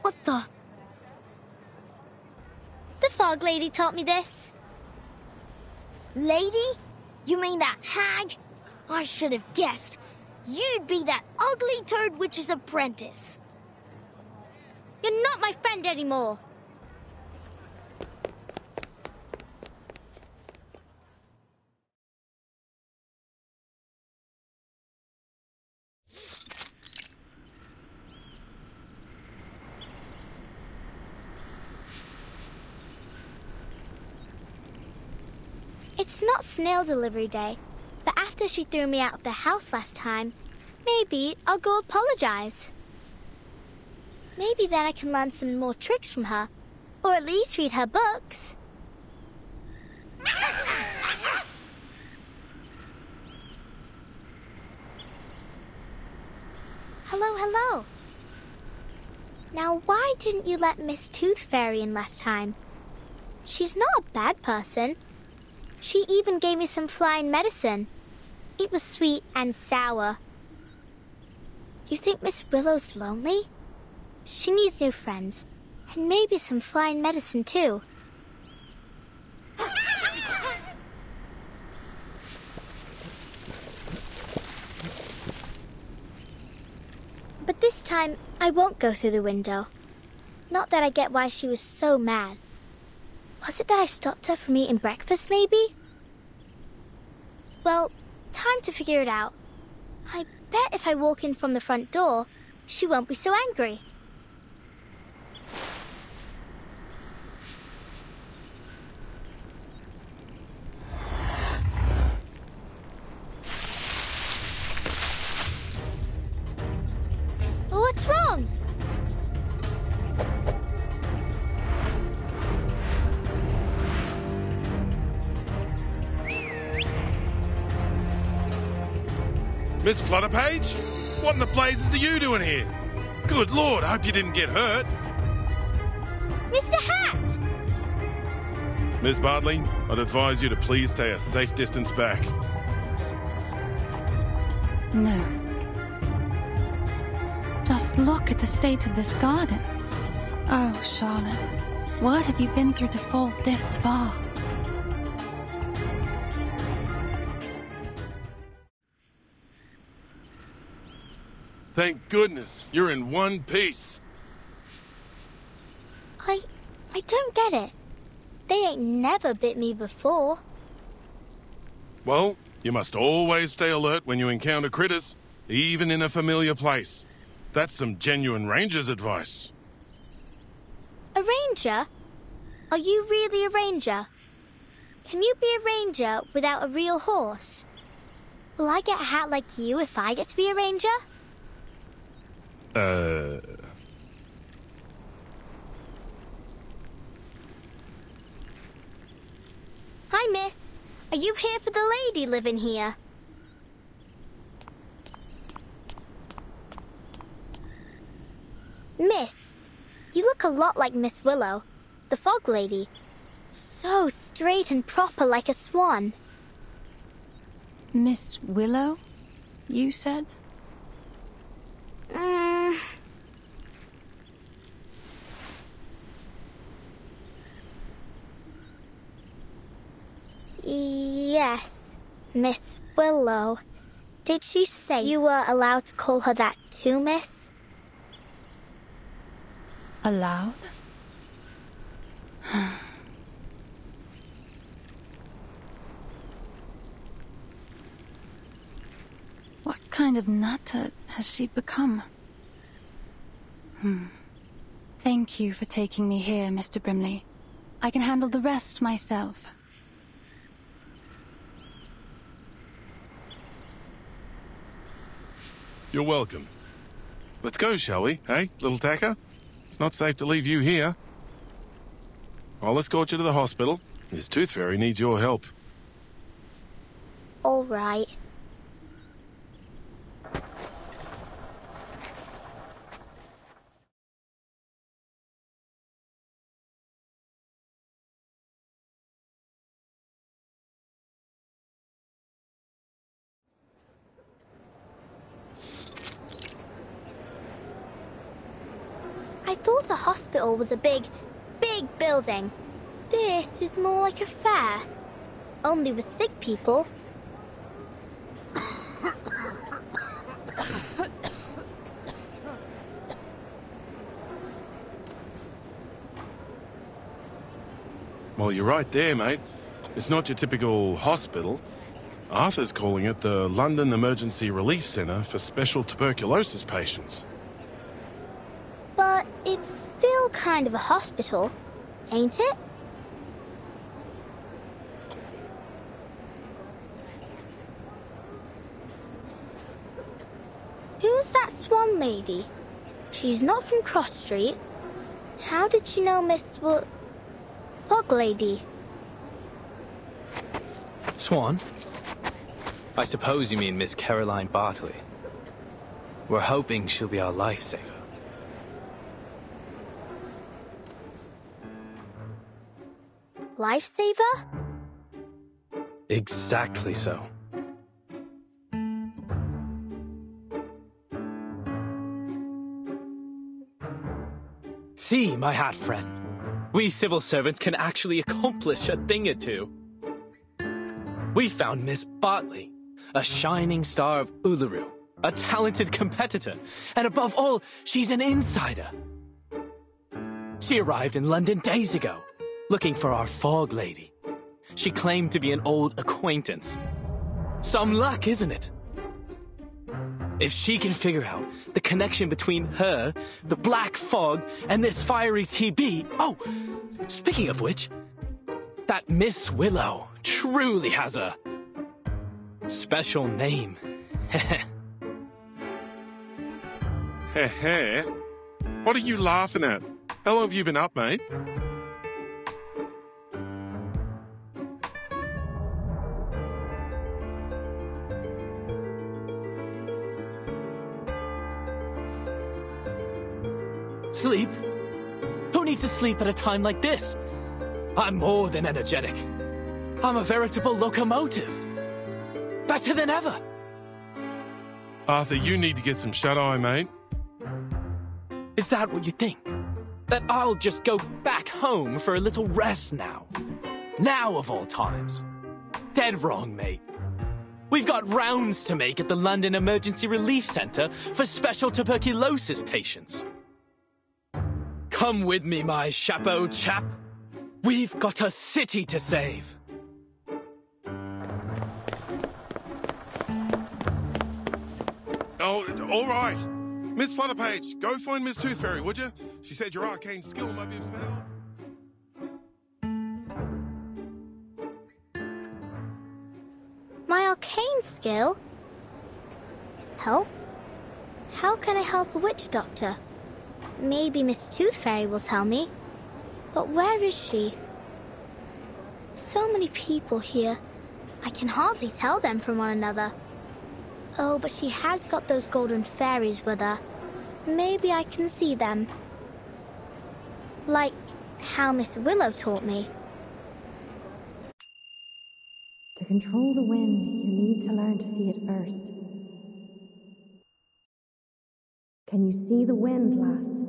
What the? The fog lady taught me this. Lady? You mean that hag? I should have guessed. You'd be that ugly toad witch's apprentice. You're not my friend anymore. It's not snail delivery day, but after she threw me out of the house last time, maybe I'll go apologize. Maybe then I can learn some more tricks from her, or at least read her books. Hello, hello. Now, why didn't you let Miss Tooth Fairy in last time? She's not a bad person. She even gave me some flying medicine. It was sweet and sour. You think Miss Willow's lonely? She needs new friends, and maybe some flying medicine too. But this time, I won't go through the window. Not that I get why she was so mad. Was it that I stopped her from eating breakfast, maybe? Well, time to figure it out. I bet if I walk in from the front door, she won't be so angry. What's wrong? Miss Flutterpage? What in the blazes are you doing here? Good Lord, I hope you didn't get hurt. Mr. Hat! Miss Bartley, I'd advise you to please stay a safe distance back. No. Just look at the state of this garden. Oh, Charlotte, what have you been through to fall this far? Thank goodness, you're in one piece. I don't get it. They ain't never bit me before. Well, you must always stay alert when you encounter critters, even in a familiar place. That's some genuine ranger's advice. A ranger? Are you really a ranger? Can you be a ranger without a real horse? Will I get a hat like you if I get to be a ranger? Hi, miss. Are you here for the lady living here? Miss, you look a lot like Miss Willow, the fog lady. So straight and proper like a swan. Miss Willow, you said? Yes, Miss Willow. Did she say you were allowed to call her that too, miss? Allowed? What kind of nutter has she become? Thank you for taking me here, Mr. Brimley. I can handle the rest myself. You're welcome. Let's go, shall we? Hey, little tacker? It's not safe to leave you here. I'll escort you to the hospital. This tooth fairy needs your help. All right. I thought a hospital was a big building. This is more like a fair. Only with sick people. Well, you're right there, mate. It's not your typical hospital. Arthur's calling it the London Emergency Relief Centre for Special Tuberculosis Patients. But it's still kind of a hospital, ain't it? Who's that Swan lady? She's not from Cross Street. How did she know Miss Fog Lady? Swan? I suppose you mean Miss Caroline Bartley. We're hoping she'll be our lifesaver. Lifesaver? Exactly so. See, my hat friend. We civil servants can actually accomplish a thing or two. We found Miss Bartley, a shining star of Uluru, a talented competitor, and above all, she's an insider. She arrived in London days ago, looking for our fog lady. She claimed to be an old acquaintance. Some luck, isn't it? If she can figure out the connection between her, the black fog, and this fiery TB... Oh, speaking of which, that Miss Willow truly has a special name. Heh. What are you laughing at? How long have you been up, mate? Sleep? Who needs to sleep at a time like this? I'm more than energetic. I'm a veritable locomotive. Better than ever. Arthur, you need to get some shut-eye, mate. Is that what you think? That I'll just go back home for a little rest now? Now of all times? Dead wrong, mate. We've got rounds to make at the London Emergency Relief Centre for special tuberculosis patients. Come with me, my chapeau chap. We've got a city to save. Oh, all right. Miss Flutterpage, go find Miss Tooth Fairy, would you? She said your arcane skill might be of some help. My arcane skill? Help? How can I help a witch doctor? Maybe Miss Tooth Fairy will tell me. But where is she? So many people here. I can hardly tell them from one another. Oh, but she has got those golden fairies with her. Maybe I can see them. Like how Miss Willow taught me. To control the wind, you need to learn to see it first. Can you see the wind, lass?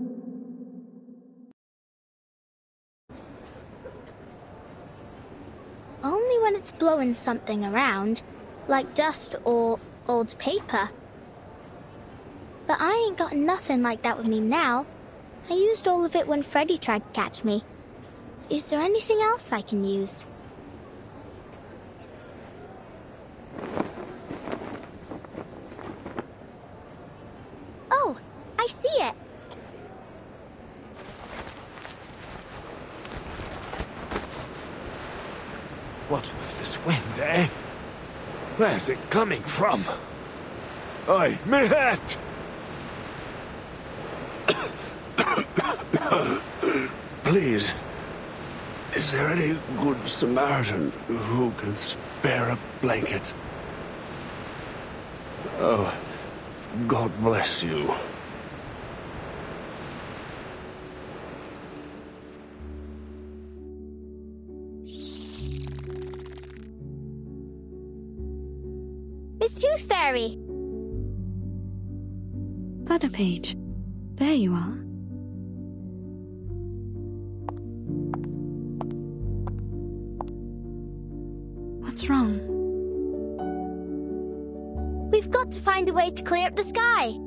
Only when it's blowing something around, like dust or old paper. But I ain't got nothing like that with me now. I used all of it when Freddy tried to catch me. Is there anything else I can use? Oh, I see it. What with this wind, eh? Where's it coming from? Oi, me hat! Please, is there any good Samaritan who can spare a blanket? Oh, God bless you. Miss Tooth Fairy! Flutterpage, there you are. What's wrong? We've got to find a way to clear up the sky.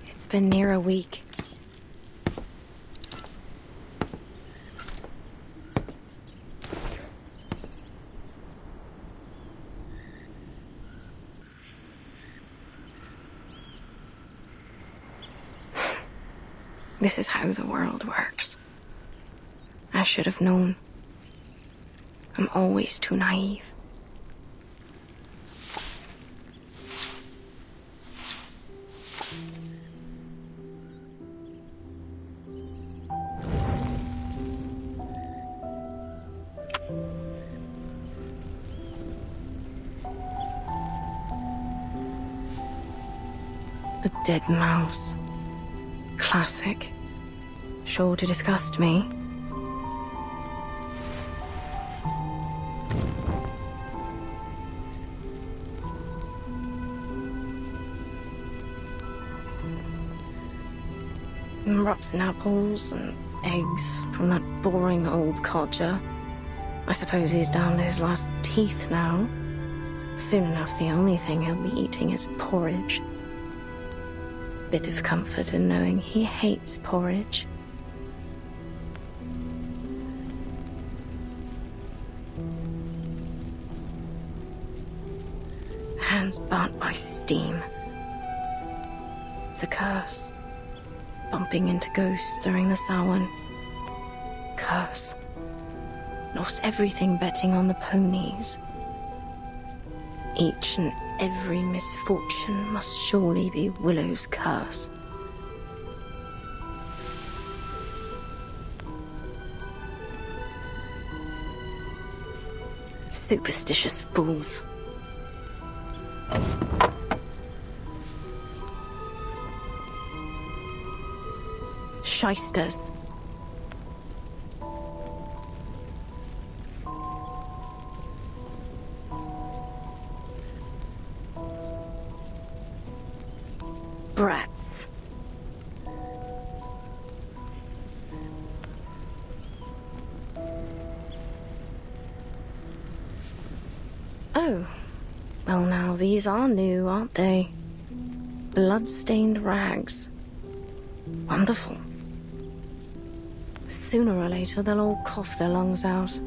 It's been near a week. This is how the world works. I should have known. I'm always too naive. A dead mouse. Classic. Sure to disgust me. Rotten apples and eggs from that boring old codger. I suppose he's down to his last teeth now. Soon enough, the only thing he'll be eating is porridge. Bit of comfort in knowing he hates porridge. Hands burnt by steam. It's a curse. Bumping into ghosts during the Samhain. Curse. Lost everything betting on the ponies. Each and every misfortune must surely be Willow's curse. Superstitious fools. Shysters. Brats. Oh. Well, now these are new, aren't they? Blood-stained rags. Wonderful. Sooner or later, they'll all cough their lungs out.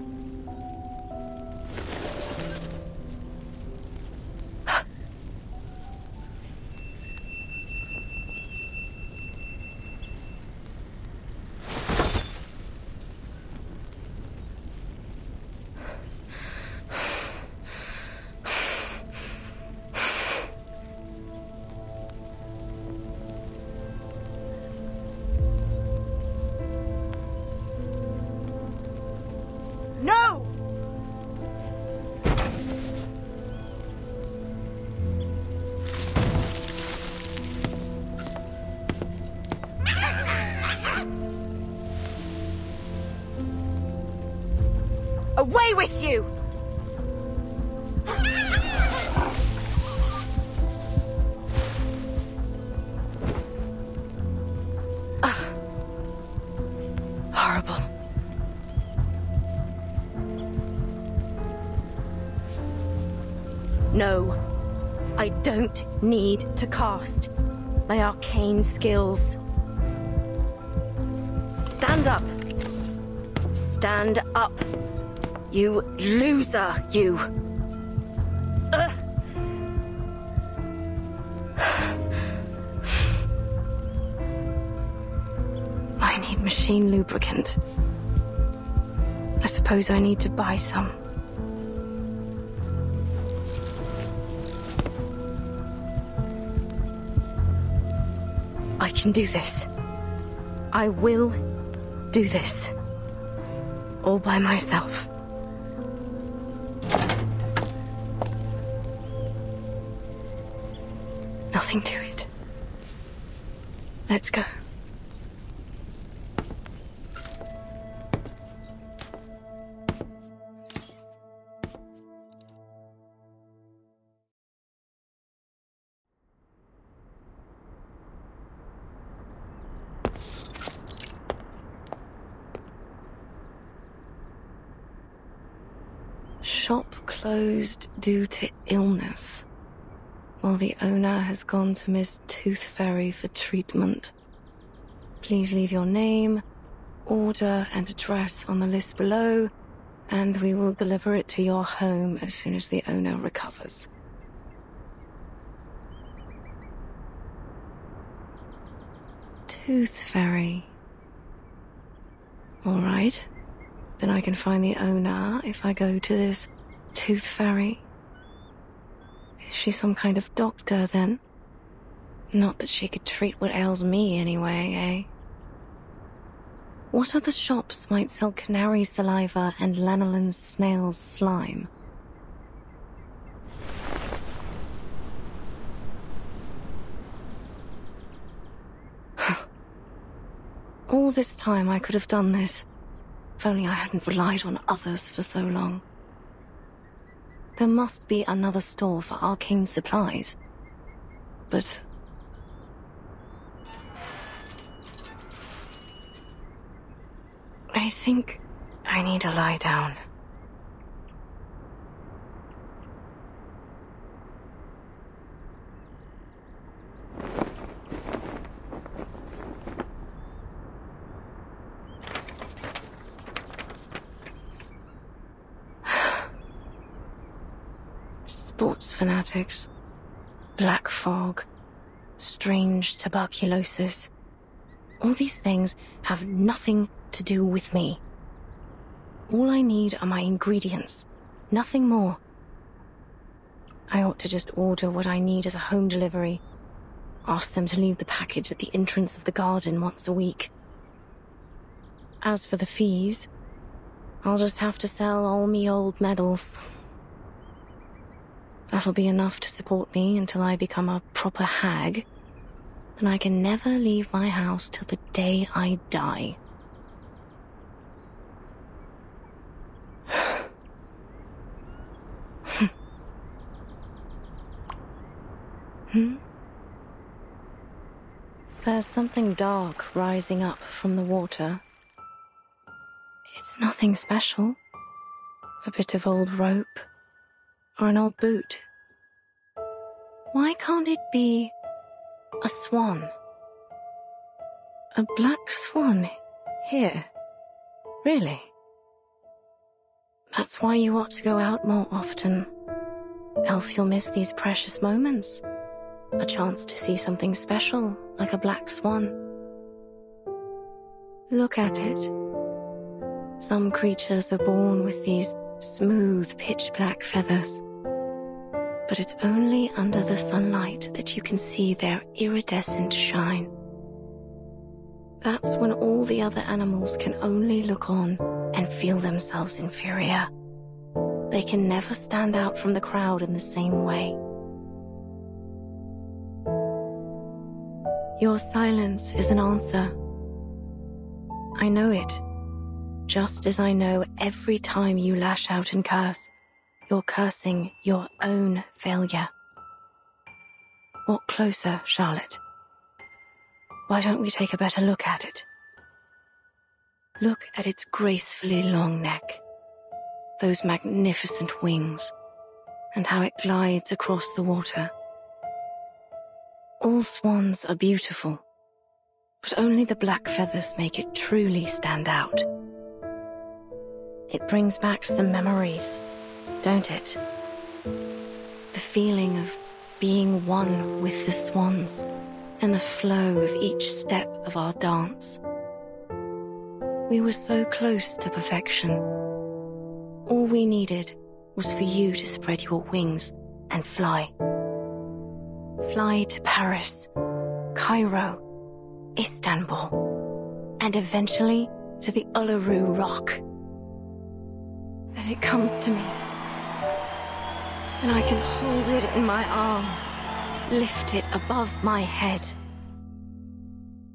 No! Away with you! Horrible. No, I don't need to cast my arcane skills. Stand up. Stand up. You loser, you. I need machine lubricant. I suppose I need to buy some. I can do this. I will do this. All by myself. Nothing to it. Let's go. Shop closed due to illness, while the owner has gone to Miss Tooth Fairy for treatment. Please leave your name, order, and address on the list below, and we will deliver it to your home as soon as the owner recovers. Tooth Fairy. All right. Then I can find the owner if I go to this Tooth Fairy. Is she some kind of doctor, then? Not that she could treat what ails me anyway, eh? What other shops might sell canary saliva and lanolin snail's slime? All this time I could have done this. If only I hadn't relied on others for so long. There must be another store for arcane supplies. But... I think I need to lie down. Sports fanatics, black fog, strange tuberculosis. All these things have nothing to do with me. All I need are my ingredients, nothing more. I ought to just order what I need as a home delivery. Ask them to leave the package at the entrance of the garden once a week. As for the fees, I'll just have to sell all me old medals. That'll be enough to support me until I become a proper hag. Then I can never leave my house till the day I die. There's something dark rising up from the water. It's nothing special. A bit of old rope, or an old boot. Why can't it be a swan? A black swan here? Really? That's why you ought to go out more often. Else you'll miss these precious moments. A chance to see something special, like a black swan. Look at it. Some creatures are born with these smooth, pitch-black feathers. But it's only under the sunlight that you can see their iridescent shine. That's when all the other animals can only look on and feel themselves inferior. They can never stand out from the crowd in the same way. Your silence is an answer. I know it. Just as I know every time you lash out and curse, you're cursing your own failure. Walk closer, Charlotte. Why don't we take a better look at it? Look at its gracefully long neck, those magnificent wings, and how it glides across the water. All swans are beautiful, but only the black feathers make it truly stand out. It brings back some memories, don't it? The feeling of being one with the swans and the flow of each step of our dance. We were so close to perfection. All we needed was for you to spread your wings and fly. Fly to Paris, Cairo, Istanbul, and eventually to the Uluru Rock. Then it comes to me, and I can hold it in my arms, lift it above my head.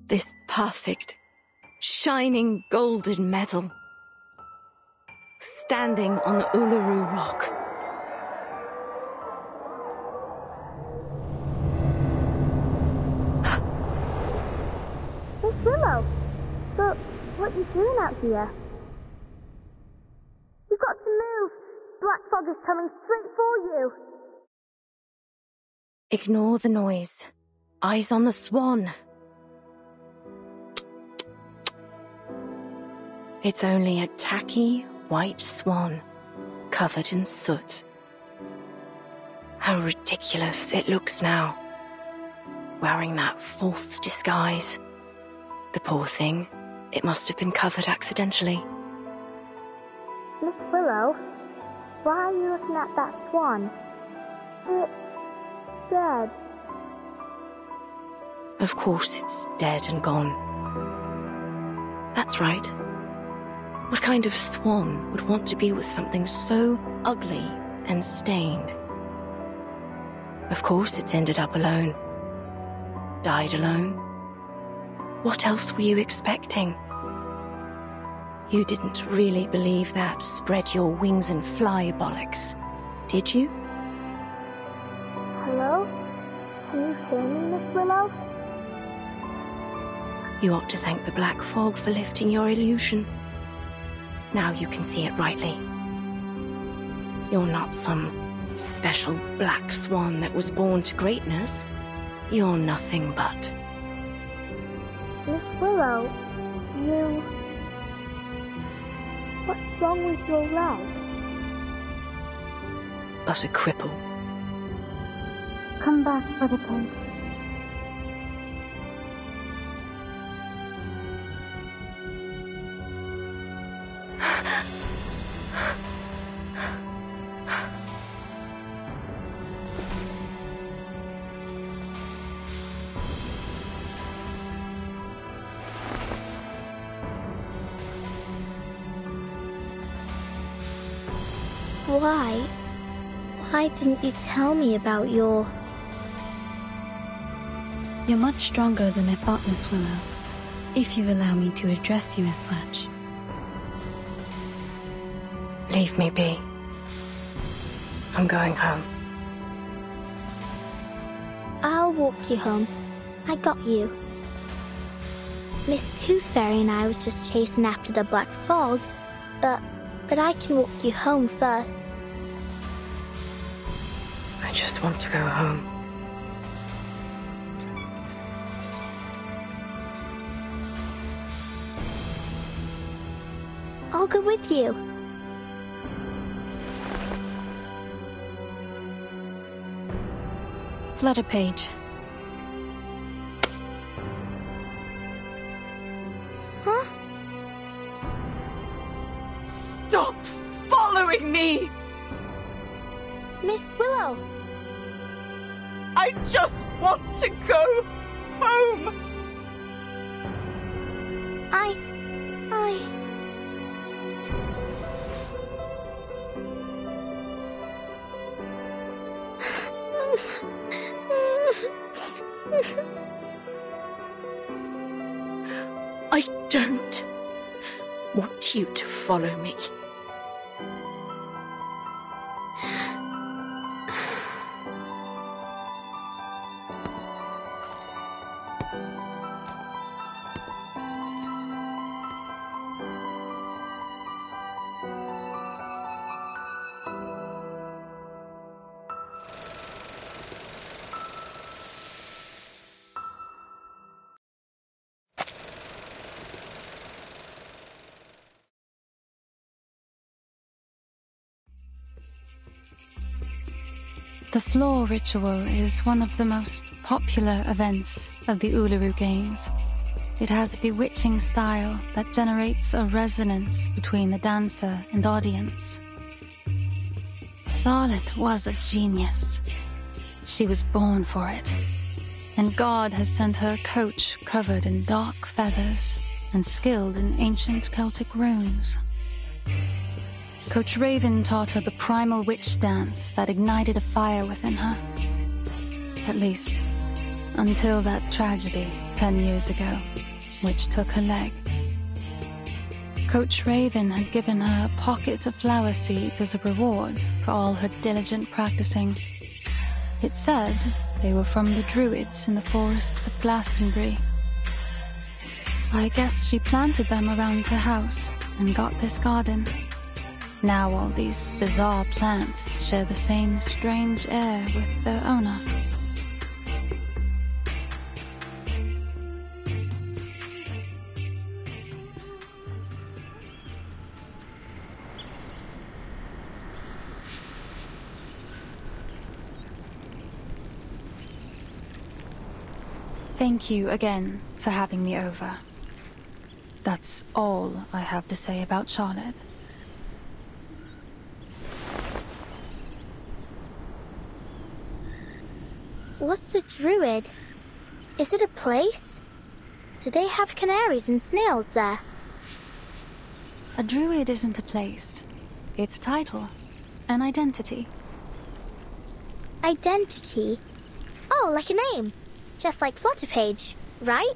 This perfect, shining golden medal, standing on the Uluru Rock. Miss Willow, but what are you doing out here? You've got to move. Black fog is coming straight for you. Ignore the noise. Eyes on the swan. It's only a tacky white swan, covered in soot. How ridiculous it looks now, wearing that false disguise. The poor thing, it must have been covered accidentally. Miss Willow, why are you looking at that swan? It's dead. Of course it's dead and gone. That's right. What kind of swan would want to be with something so ugly and stained? Of course it's ended up alone. Died alone. What else were you expecting? You didn't really believe that spread your wings and fly bollocks, did you? Hello? Can you hear me, Miss Willow? You ought to thank the black fog for lifting your illusion. Now you can see it rightly. You're not some special black swan that was born to greatness. You're nothing but... Miss Willow, you... What's wrong with your leg? but a cripple. Come back for the paint. Why didn't you tell me about your... You're much stronger than I thought, Miss Willow. If you allow me to address you as such. Leave me be. I'm going home. I'll walk you home. I got you. Miss Tooth Fairy and I was just chasing after the black fog, but I can walk you home first. I just want to go home. I'll go with you. Flutter page. Huh? Stop following me! Miss Willow! I just want to go home! I... I don't want you to follow me. The floor ritual is one of the most popular events of the Uluru Games. It has a bewitching style that generates a resonance between the dancer and audience. Charlotte was a genius. She was born for it. And God has sent her a coach covered in dark feathers and skilled in ancient Celtic runes. Coach Raven taught her the primal witch dance that ignited a fire within her. At least, until that tragedy 10 years ago, which took her leg. Coach Raven had given her a pocket of flower seeds as a reward for all her diligent practicing. It said they were from the druids in the forests of Glastonbury. I guess she planted them around her house and got this garden. Now all these bizarre plants share the same strange air with their owner. Thank you again for having me over. That's all I have to say about Charlotte. What's a druid? Is it a place? Do they have canaries and snails there? A druid isn't a place. It's a title. An identity. Identity? Oh, like a name. Just like Flutter Page, right?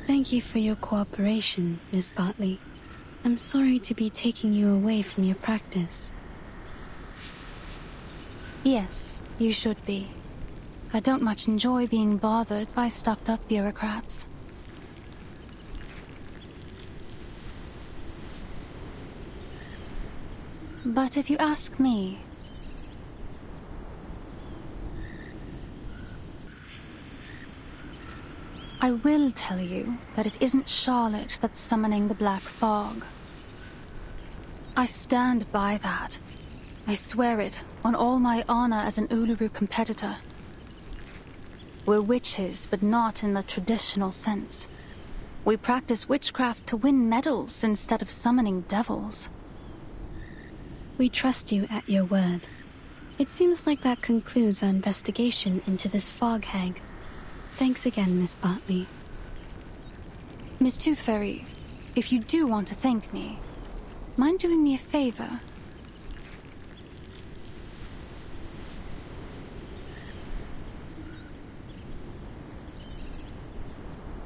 Thank you for your cooperation, Miss Bartley. I'm sorry to be taking you away from your practice. Yes, you should be. I don't much enjoy being bothered by stuffed-up bureaucrats. But if you ask me, I will tell you that it isn't Charlotte that's summoning the Black Fog. I stand by that. I swear it on all my honor as an Uluru competitor. We're witches, but not in the traditional sense. We practice witchcraft to win medals instead of summoning devils. We trust you at your word. It seems like that concludes our investigation into this fog hag. Thanks again, Miss Bartley. Miss Tooth Fairy, if you do want to thank me, mind doing me a favor?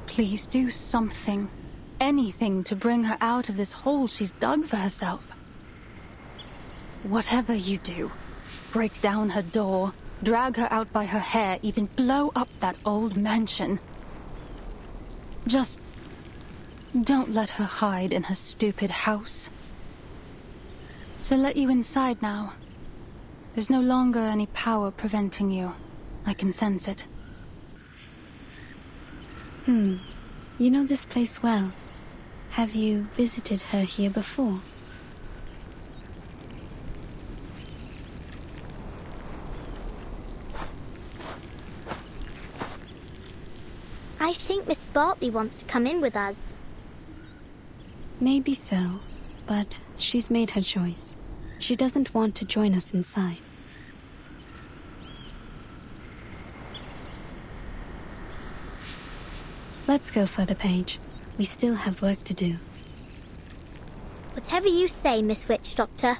Please do something. Anything to bring her out of this hole she's dug for herself. Whatever you do, break down her door, drag her out by her hair, even blow up that old mansion. Just don't let her hide in her stupid house. She'll let you inside now. There's no longer any power preventing you. I can sense it. You know this place well. Have you visited her here before? I think Miss Bartley wants to come in with us. Maybe so, but she's made her choice. She doesn't want to join us inside. Let's go, Flutterpage. We still have work to do. Whatever you say, Miss Witch Doctor.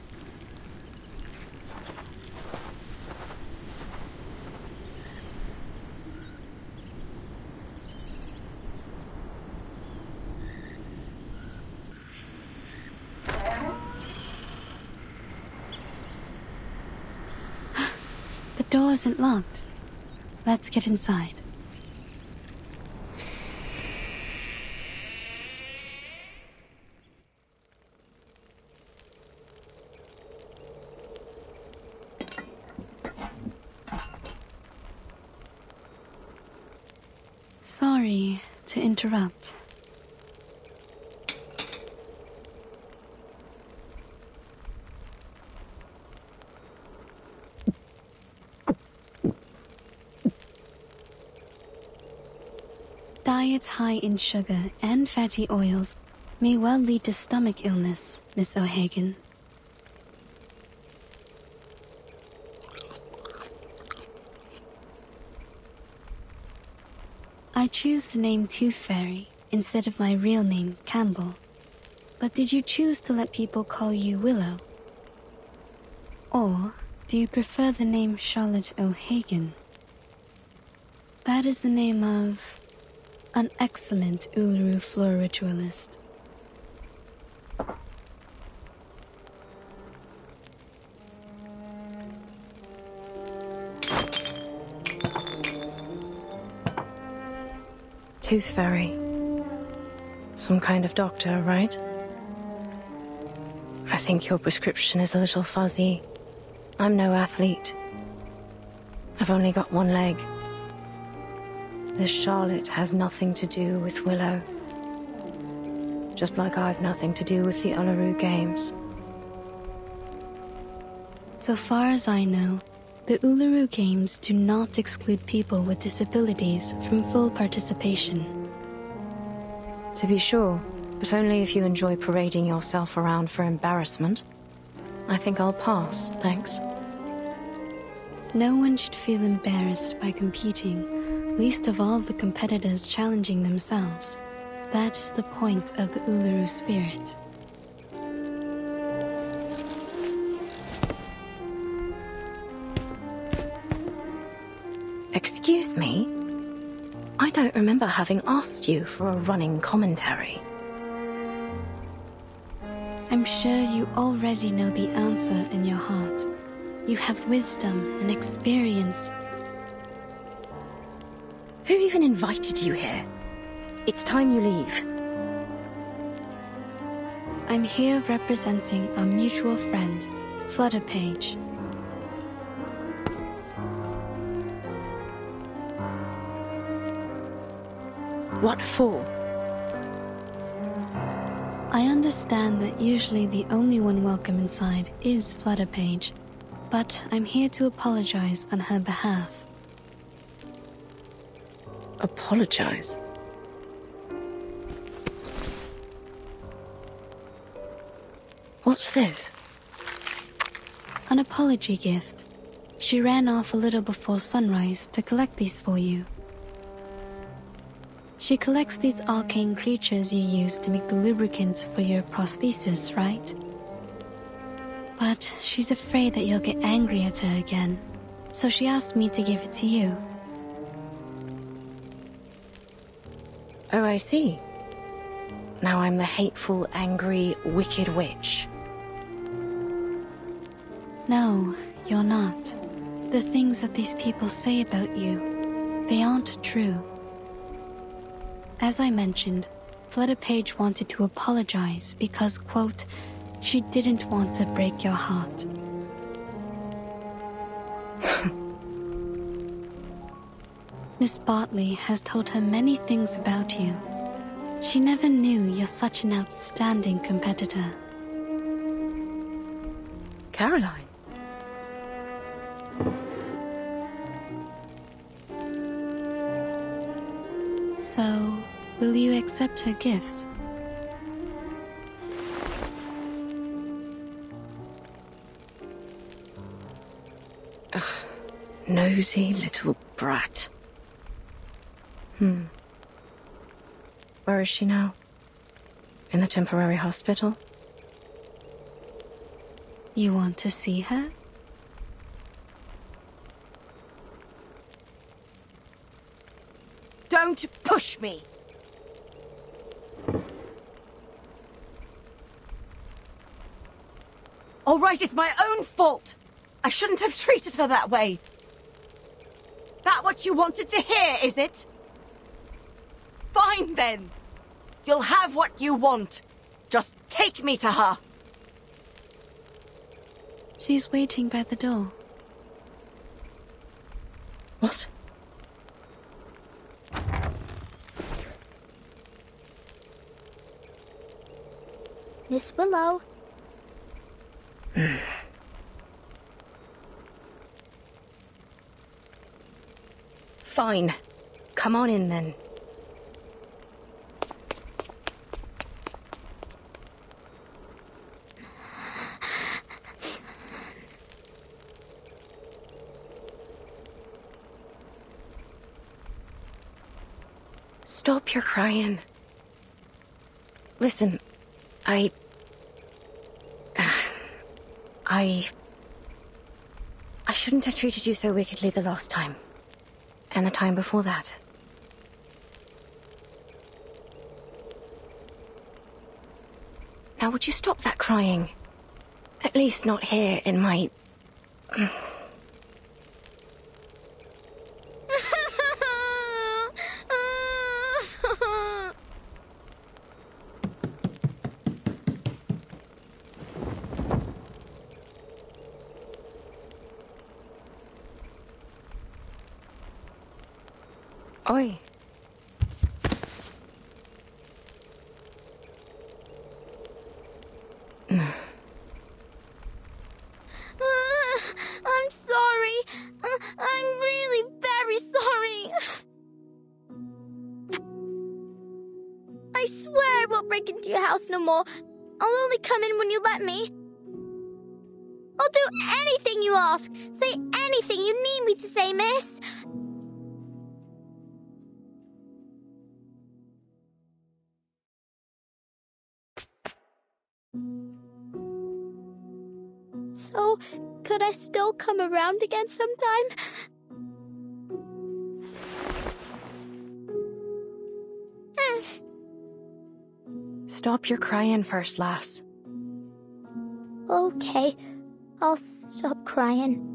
The door isn't locked. Let's get inside. Sorry to interrupt. Diets high in sugar and fatty oils may well lead to stomach illness, Miss O'Hagan. I choose the name Tooth Fairy instead of my real name, Campbell. But did you choose to let people call you Willow? Or do you prefer the name Charlotte O'Hagan? That is the name of an excellent Uluru floor ritualist. Tooth Fairy. Some kind of doctor, right? I think your prescription is a little fuzzy. I'm no athlete. I've only got one leg. This Charlotte has nothing to do with Willow. Just like I've nothing to do with the Uluru Games. So far as I know, the Uluru Games do not exclude people with disabilities from full participation. To be sure, but only if you enjoy parading yourself around for embarrassment. I think I'll pass, thanks. No one should feel embarrassed by competing, least of all the competitors challenging themselves. That is the point of the Uluru spirit. Excuse me? I don't remember having asked you for a running commentary. I'm sure you already know the answer in your heart. You have wisdom and experience. Who even invited you here? It's time you leave. I'm here representing our mutual friend, Flutterpage. What for? I understand that usually the only one welcome inside is Flutterpage, but I'm here to apologize on her behalf. Apologize? What's this? An apology gift. She ran off a little before sunrise to collect these for you. She collects these arcane creatures you use to make the lubricant for your prosthesis, right? But she's afraid that you'll get angry at her again, so she asked me to give it to you. Oh, I see. Now I'm the hateful, angry, wicked witch. No, you're not. The things that these people say about you, they aren't true. As I mentioned, Fleda Page wanted to apologize because, quote, she didn't want to break your heart. Miss Bartley has told her many things about you. She never knew you're such an outstanding competitor. Caroline? So, will you accept her gift? Ugh, nosy little brat. Where is she now? In the temporary hospital? You want to see her? Don't push me! All right, it's my own fault! I shouldn't have treated her that way! That what you wanted to hear, is it? Fine, then! You'll have what you want. Just take me to her! She's waiting by the door. What? Miss Willow. Fine. Come on in, then. Stop your crying. Listen, I shouldn't have treated you so wickedly the last time. And the time before that. Now would you stop that crying? At least not here in my... Oi. I'm sorry. I'm really very sorry. I swear I won't break into your house no more. I'll only come in when you let me. I'll do anything you ask. Say anything you need me to say, miss. So, could I still come around again sometime? Stop your crying first, lass. Okay, I'll stop crying.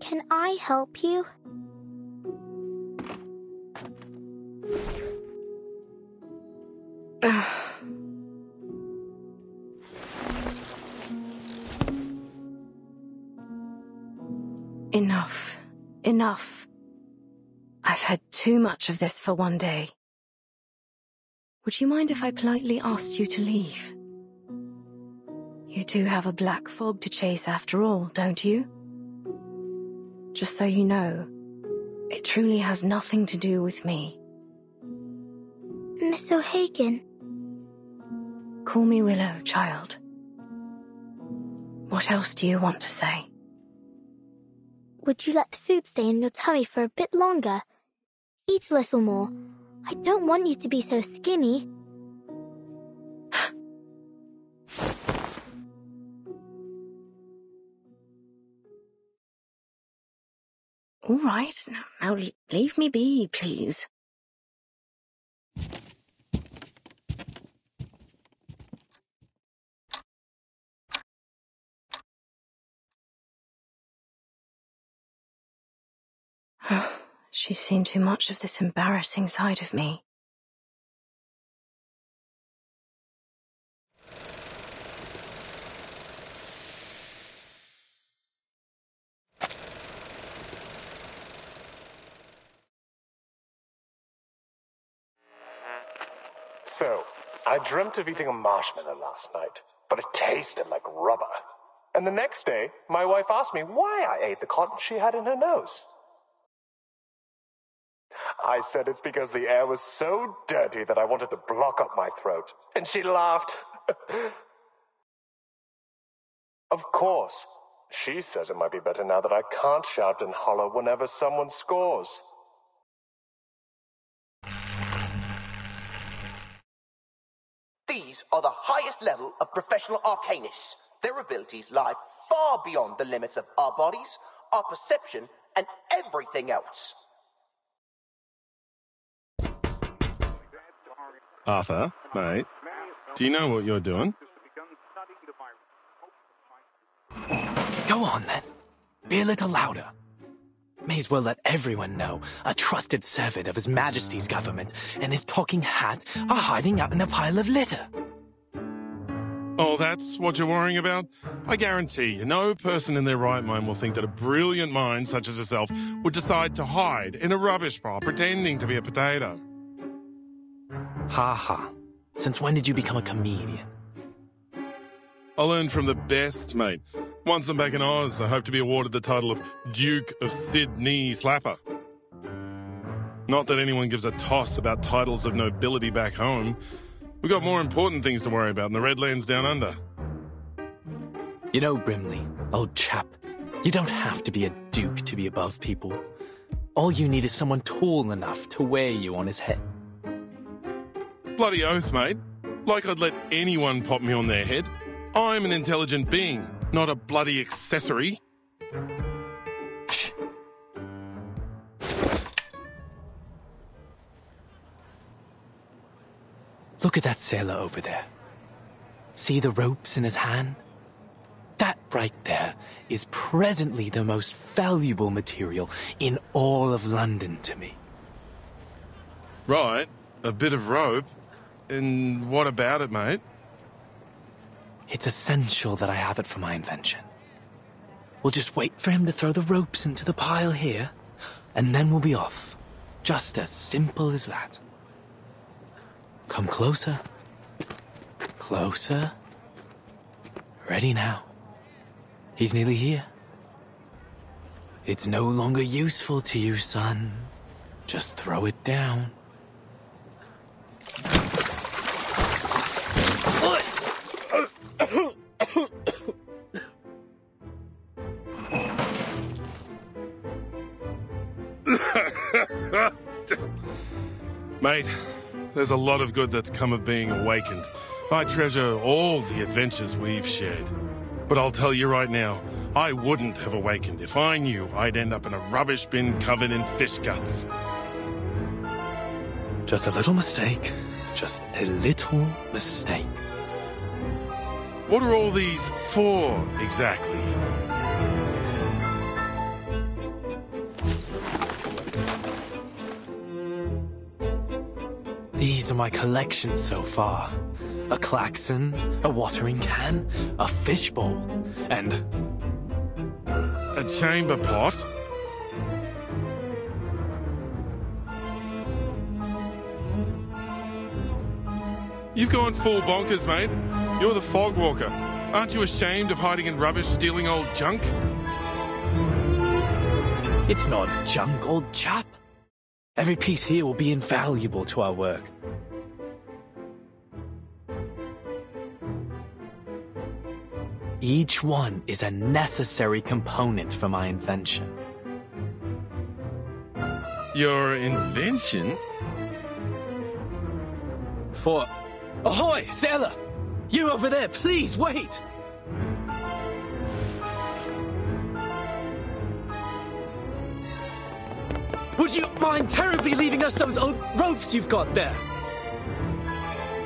Can I help you? Enough. Enough. I've had too much of this for one day. Would you mind if I politely asked you to leave? You do have a black fog to chase after all, don't you? Just so you know, it truly has nothing to do with me. Miss O'Hagan. Call me Willow, child. What else do you want to say? Would you let the food stay in your tummy for a bit longer? Eat a little more. I don't want you to be so skinny. All right, now leave me be, please. She's seen too much of this embarrassing side of me. So, I dreamt of eating a marshmallow last night, but it tasted like rubber. And the next day, my wife asked me why I ate the cotton she had in her nose. I said it's because the air was so dirty that I wanted to block up my throat. And she laughed. Of course, she says it might be better now that I can't shout and holler whenever someone scores. These are the highest level of professional arcanists. Their abilities lie far beyond the limits of our bodies, our perception, and everything else. Arthur, mate, do you know what you're doing? Go on, then. Be a little louder. May as well let everyone know a trusted servant of His Majesty's government and his talking hat are hiding out in a pile of litter. Oh, that's what you're worrying about? I guarantee you, no person in their right mind will think that a brilliant mind such as yourself would decide to hide in a rubbish pile pretending to be a potato. Ha ha. Since when did you become a comedian? I learned from the best, mate. Once I'm back in Oz, I hope to be awarded the title of Duke of Sydney Slapper. Not that anyone gives a toss about titles of nobility back home. We've got more important things to worry about in the Redlands down under. You know, Brimley, old chap, you don't have to be a duke to be above people. All you need is someone tall enough to wear you on his head. Bloody oath, mate. Like I'd let anyone pop me on their head. I'm an intelligent being, not a bloody accessory. Shh. Look at that sailor over there. See the ropes in his hand? That right there is presently the most valuable material in all of London to me. Right, a bit of rope. And what about it, mate? It's essential that I have it for my invention. We'll just wait for him to throw the ropes into the pile here, and then we'll be off. Just as simple as that. Come closer. Closer. Ready now. He's nearly here. It's no longer useful to you, son. Just throw it down. Mate, there's a lot of good that's come of being awakened. I treasure all the adventures we've shared. But I'll tell you right now, I wouldn't have awakened if I knew I'd end up in a rubbish bin covered in fish guts. Just a little mistake. Just a little mistake. What are all these for, exactly? These are my collections so far. A klaxon, a watering can, a fishbowl, and... a chamber pot? You've gone full bonkers, mate. You're the fog walker. Aren't you ashamed of hiding in rubbish, stealing old junk? It's not junk, old chap. Every piece here will be invaluable to our work. Each one is a necessary component for my invention. Your invention? For... Ahoy, sailor! You over there, please, wait! Would you mind terribly leaving us those old ropes you've got there?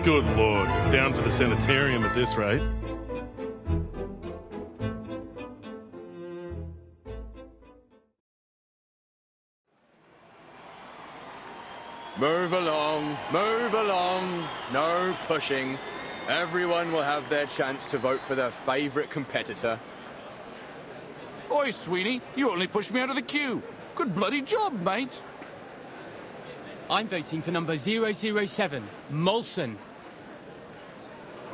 Good lord, down for the sanitarium at this rate. Move along, no pushing. Everyone will have their chance to vote for their favourite competitor. Oi, Sweeney, you only pushed me out of the queue. Good bloody job, mate. I'm voting for number 007, Molson.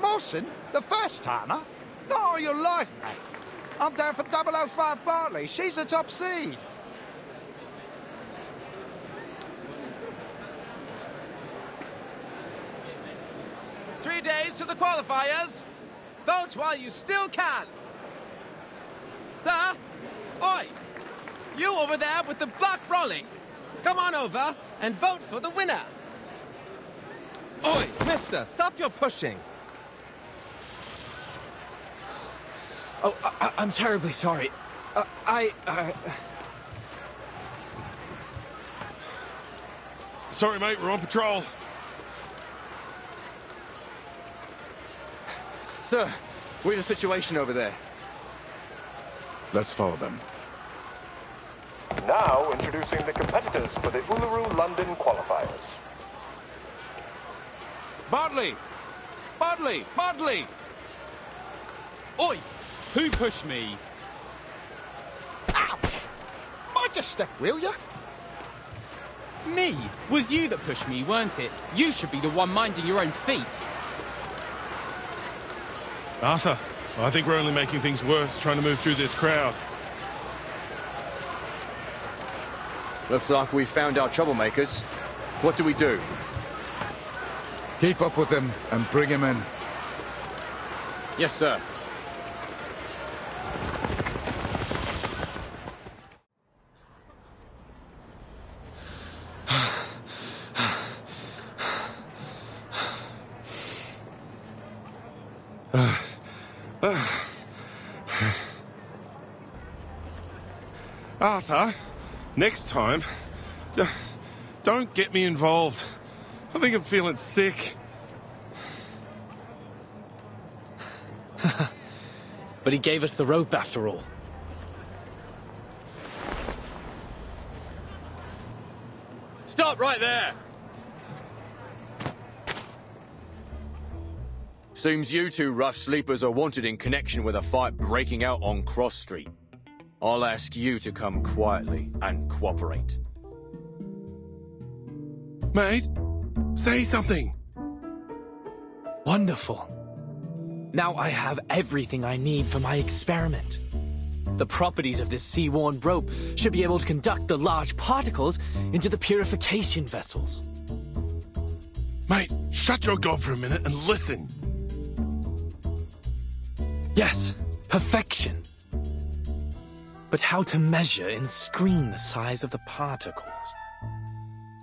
Molson? The first timer? Not all your life, mate. I'm down for 005 Bartley. She's the top seed. Three days to the qualifiers. Vote while you still can. Sir? Oi! You over there with the black brolly. Come on over and vote for the winner. Oi, mister, stop your pushing. Oh, I'm terribly sorry. Sorry, mate, we're on patrol. Sir, we have a situation over there. Let's follow them. Now introducing the competitors for the Uluru London qualifiers. Bartley! Bartley! Bartley! Oi! Who pushed me? Ouch! Mind your step, will you? Me? Was you that pushed me, weren't it? You should be the one minding your own feet. Arthur, I think we're only making things worse trying to move through this crowd. Looks like we found our troublemakers. What do we do? Keep up with him and bring him in. Yes, sir. Arthur, next time, don't get me involved. I think I'm feeling sick. But he gave us the rope after all. Stop right there! Seems you two rough sleepers are wanted in connection with a fight breaking out on Cross Street. I'll ask you to come quietly and cooperate. Mate, say something. Wonderful. Now I have everything I need for my experiment. The properties of this sea-worn rope should be able to conduct the large particles into the purification vessels. Mate, shut your gob for a minute and listen. Yes, perfection. But how to measure and screen the size of the particles?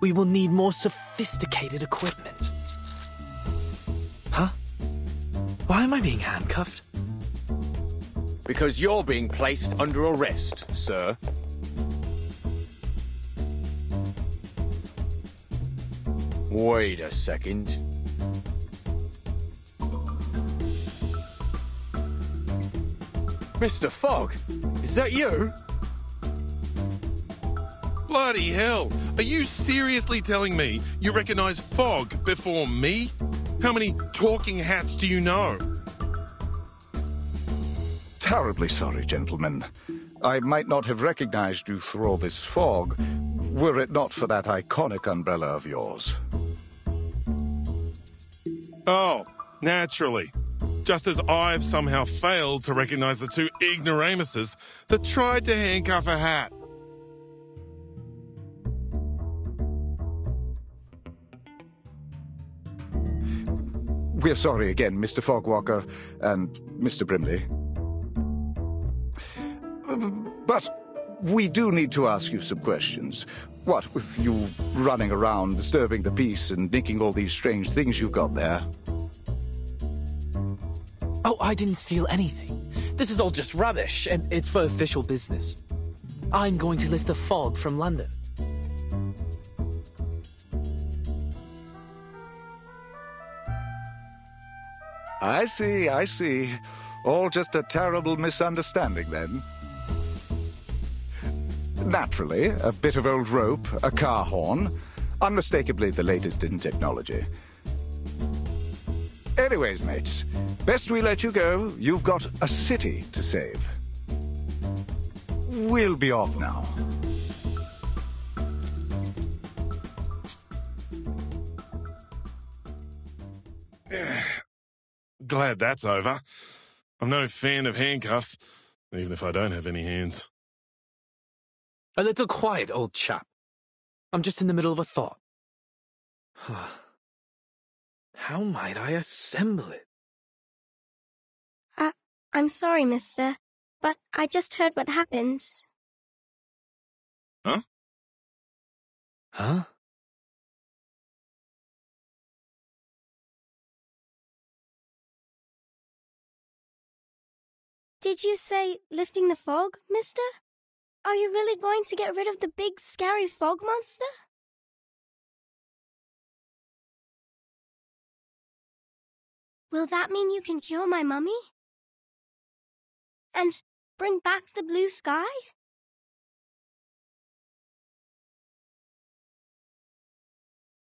We will need more sophisticated equipment. Huh? Why am I being handcuffed? Because you're being placed under arrest, sir. Wait a second. Mr. Fogg, is that you? Bloody hell! Are you seriously telling me you recognize Fogg before me? How many talking hats do you know? Terribly sorry, gentlemen. I might not have recognized you through all this fog, were it not for that iconic umbrella of yours. Oh, naturally. Just as I've somehow failed to recognize the two ignoramuses that tried to handcuff a hat. We're sorry again, Mr. Fogwalker and Mr. Brimley. But we do need to ask you some questions. What with you running around, disturbing the peace, and making all these strange things you've got there? Oh, I didn't steal anything. This is all just rubbish, and it's for official business. I'm going to lift the fog from London. I see, I see. All just a terrible misunderstanding, then. Naturally, a bit of old rope, a car horn. Unmistakably the latest in technology. Anyways, mates, best we let you go. You've got a city to save. We'll be off now. Glad that's over. I'm no fan of handcuffs, even if I don't have any hands. A little quiet, old chap. I'm just in the middle of a thought. How might I assemble it? I'm sorry, mister, but I just heard what happened. Huh? Huh? Did you say lifting the fog, mister? Are you really going to get rid of the big, scary fog monster? Will that mean you can cure my mummy? And bring back the blue sky?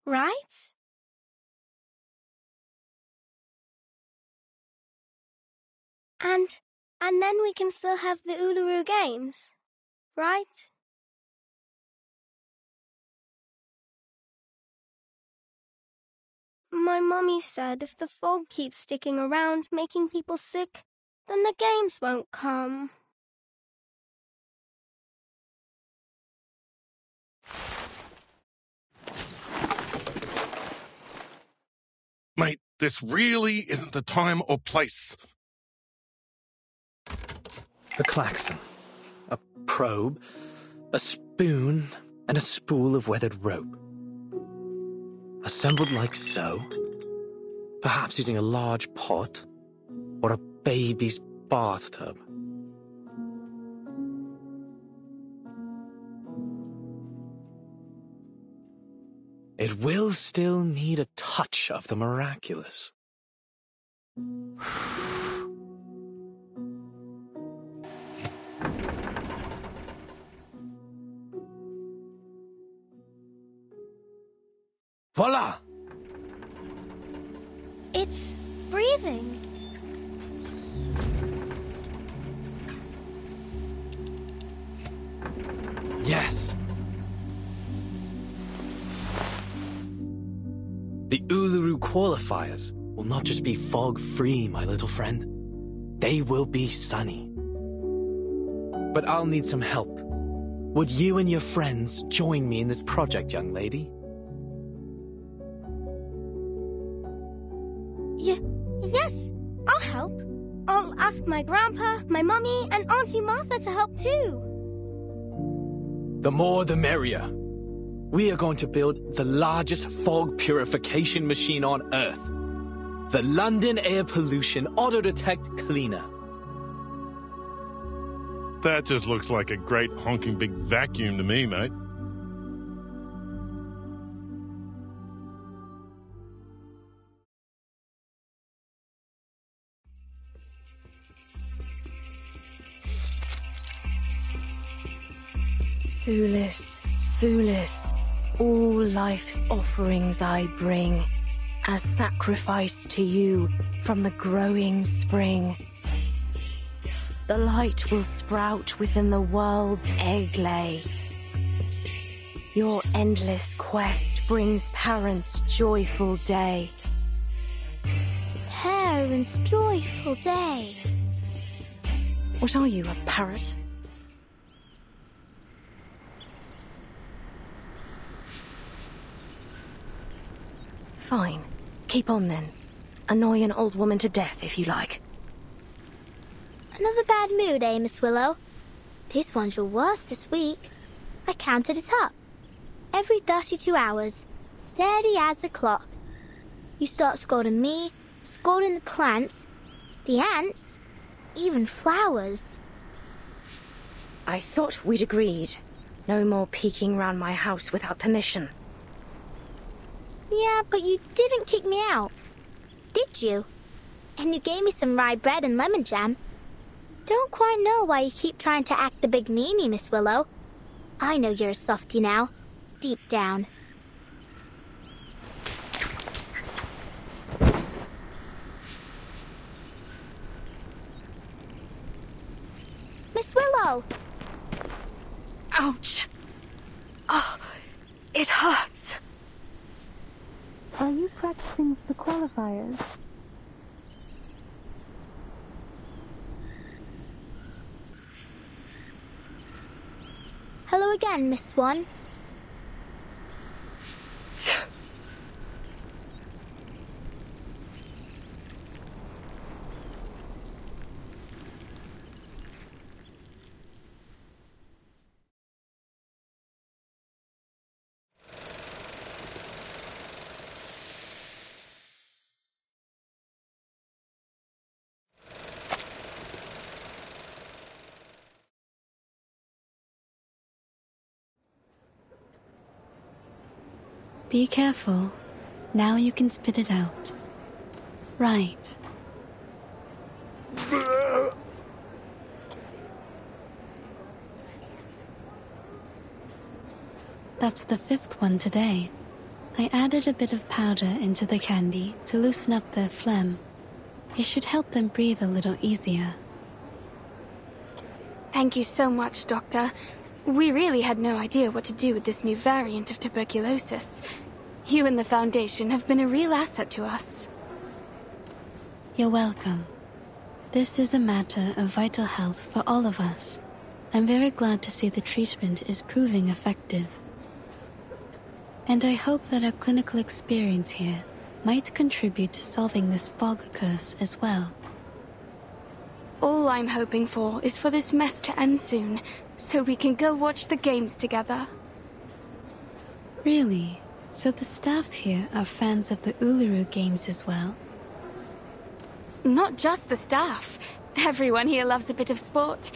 Right? And then we can still have the Uluru Games, right? My mummy said if the fog keeps sticking around making people sick, then the games won't come. Mate, this really isn't the time or place. A klaxon, a probe, a spoon, and a spool of weathered rope. Assembled like so, perhaps using a large pot or a baby's bathtub. It will still need a touch of the miraculous. Voila! It's breathing. Yes. The Uluru qualifiers will not just be fog-free, my little friend. They will be sunny. But I'll need some help. Would you and your friends join me in this project, young lady? Yes, I'll help. I'll ask my grandpa, my mummy, and Auntie Martha to help too. The more the merrier. We are going to build the largest fog purification machine on Earth. The London Air Pollution Auto-Detect Cleaner. That just looks like a great honking big vacuum to me, mate. Sulis, Sulis, all life's offerings I bring, as sacrifice to you from the growing spring. The light will sprout within the world's egg lay. Your endless quest brings parents' joyful day. Parents' joyful day. What are you, a parrot? Fine. Keep on then. Annoy an old woman to death if you like. Another bad mood, eh, Miss Willow? This one's your worst this week. I counted it up. Every 32 hours, steady as a clock. You start scolding me, scolding the plants, the ants, even flowers. I thought we'd agreed. No more peeking round my house without permission. Yeah, but you didn't kick me out, did you? And you gave me some rye bread and lemon jam. Don't quite know why you keep trying to act the big meanie, Miss Willow. I know you're a softie now, deep down. Miss Willow! Ouch! Oh, it hurts. Are you practicing for the qualifiers? Hello again, Miss Swan. Be careful. Now you can spit it out. Right. That's the 5th one today. I added a bit of powder into the candy to loosen up their phlegm. It should help them breathe a little easier. Thank you so much, Doctor. We really had no idea what to do with this new variant of tuberculosis. You and the Foundation have been a real asset to us. You're welcome. This is a matter of vital health for all of us. I'm very glad to see the treatment is proving effective. And I hope that our clinical experience here might contribute to solving this fog curse as well. All I'm hoping for is for this mess to end soon, so we can go watch the games together. Really? So the staff here are fans of the Uluru games as well? Not just the staff. Everyone here loves a bit of sport.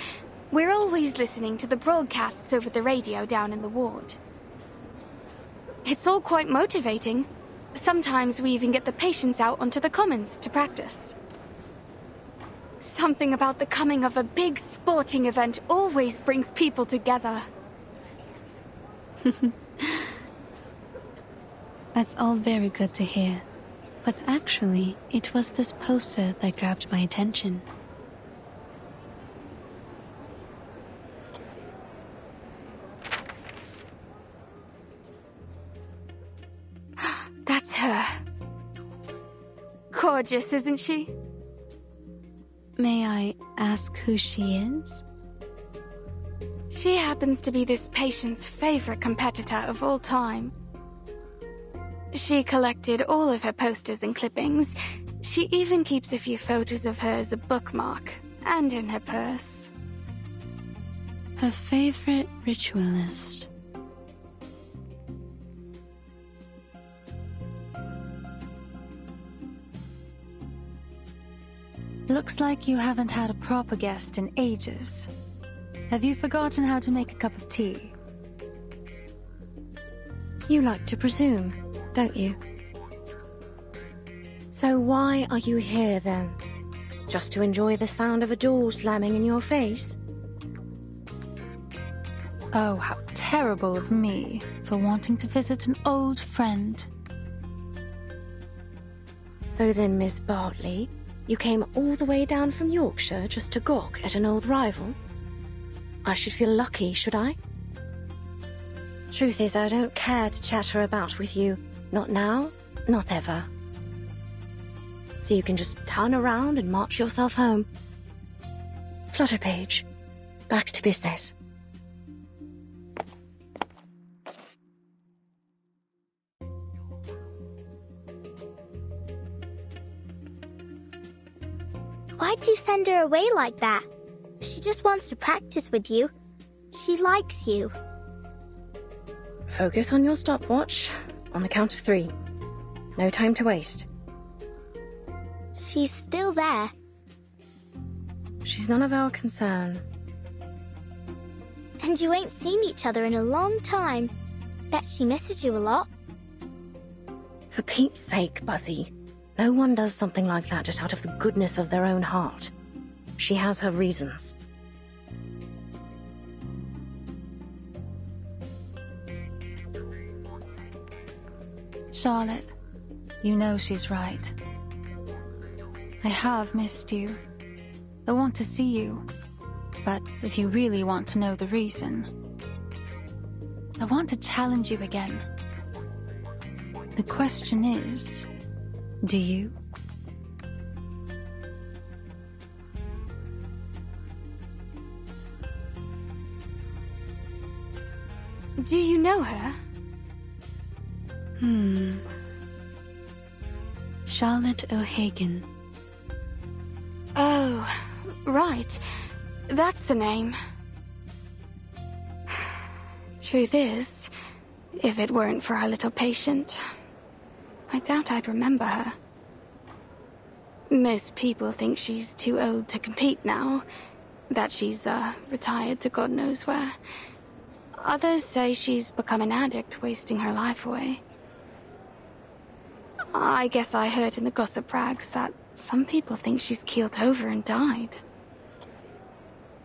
We're always listening to the broadcasts over the radio down in the ward. It's all quite motivating. Sometimes we even get the patients out onto the commons to practice. Something about the coming of a big sporting event always brings people together. That's all very good to hear. But actually, it was this poster that grabbed my attention. That's her. Gorgeous, isn't she? May I ask who she is? She happens to be this patient's favorite competitor of all time. She collected all of her posters and clippings. She even keeps a few photos of her as a bookmark, and in her purse. Her favorite ritualist. Looks like you haven't had a proper guest in ages. Have you forgotten how to make a cup of tea? You like to presume, don't you? So why are you here then? Just to enjoy the sound of a door slamming in your face? Oh, how terrible of me for wanting to visit an old friend. So then, Miss Bartley, you came all the way down from Yorkshire just to gawk at an old rival? I should feel lucky, should I? Truth is, I don't care to chatter about with you. Not now, not ever. So you can just turn around and march yourself home. Flutterpage, back to business. Why'd you send her away like that? She just wants to practice with you. She likes you. Focus on your stopwatch. On the count of 3. No time to waste. She's still there. She's none of our concern. And you ain't seen each other in a long time. Bet she misses you a lot. For Pete's sake, Buzzy. No one does something like that just out of the goodness of their own heart. She has her reasons. Charlotte, you know she's right. I have missed you. I want to see you. But if you really want to know the reason, I want to challenge you again. The question is, do you? Do you know her? Charlotte O'Hagan. Oh, right. That's the name. Truth is, if it weren't for our little patient, I doubt I'd remember her. Most people think she's too old to compete now, that she's, retired to God knows where. Others say she's become an addict, wasting her life away. I guess I heard in the gossip rags that some people think she's keeled over and died.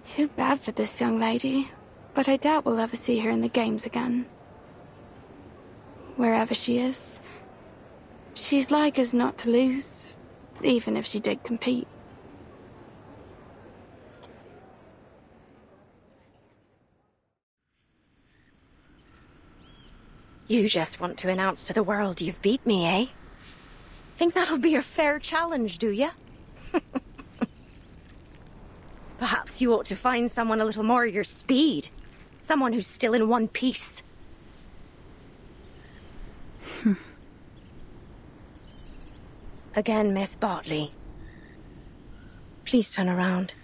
Too bad for this young lady, but I doubt we'll ever see her in the games again. Wherever she is, she's like as not to lose, even if she did compete. You just want to announce to the world you've beat me, eh? Think that'll be a fair challenge, do ya? Perhaps you ought to find someone a little more your speed. Someone who's still in one piece. Again, Miss Bartley. Please turn around.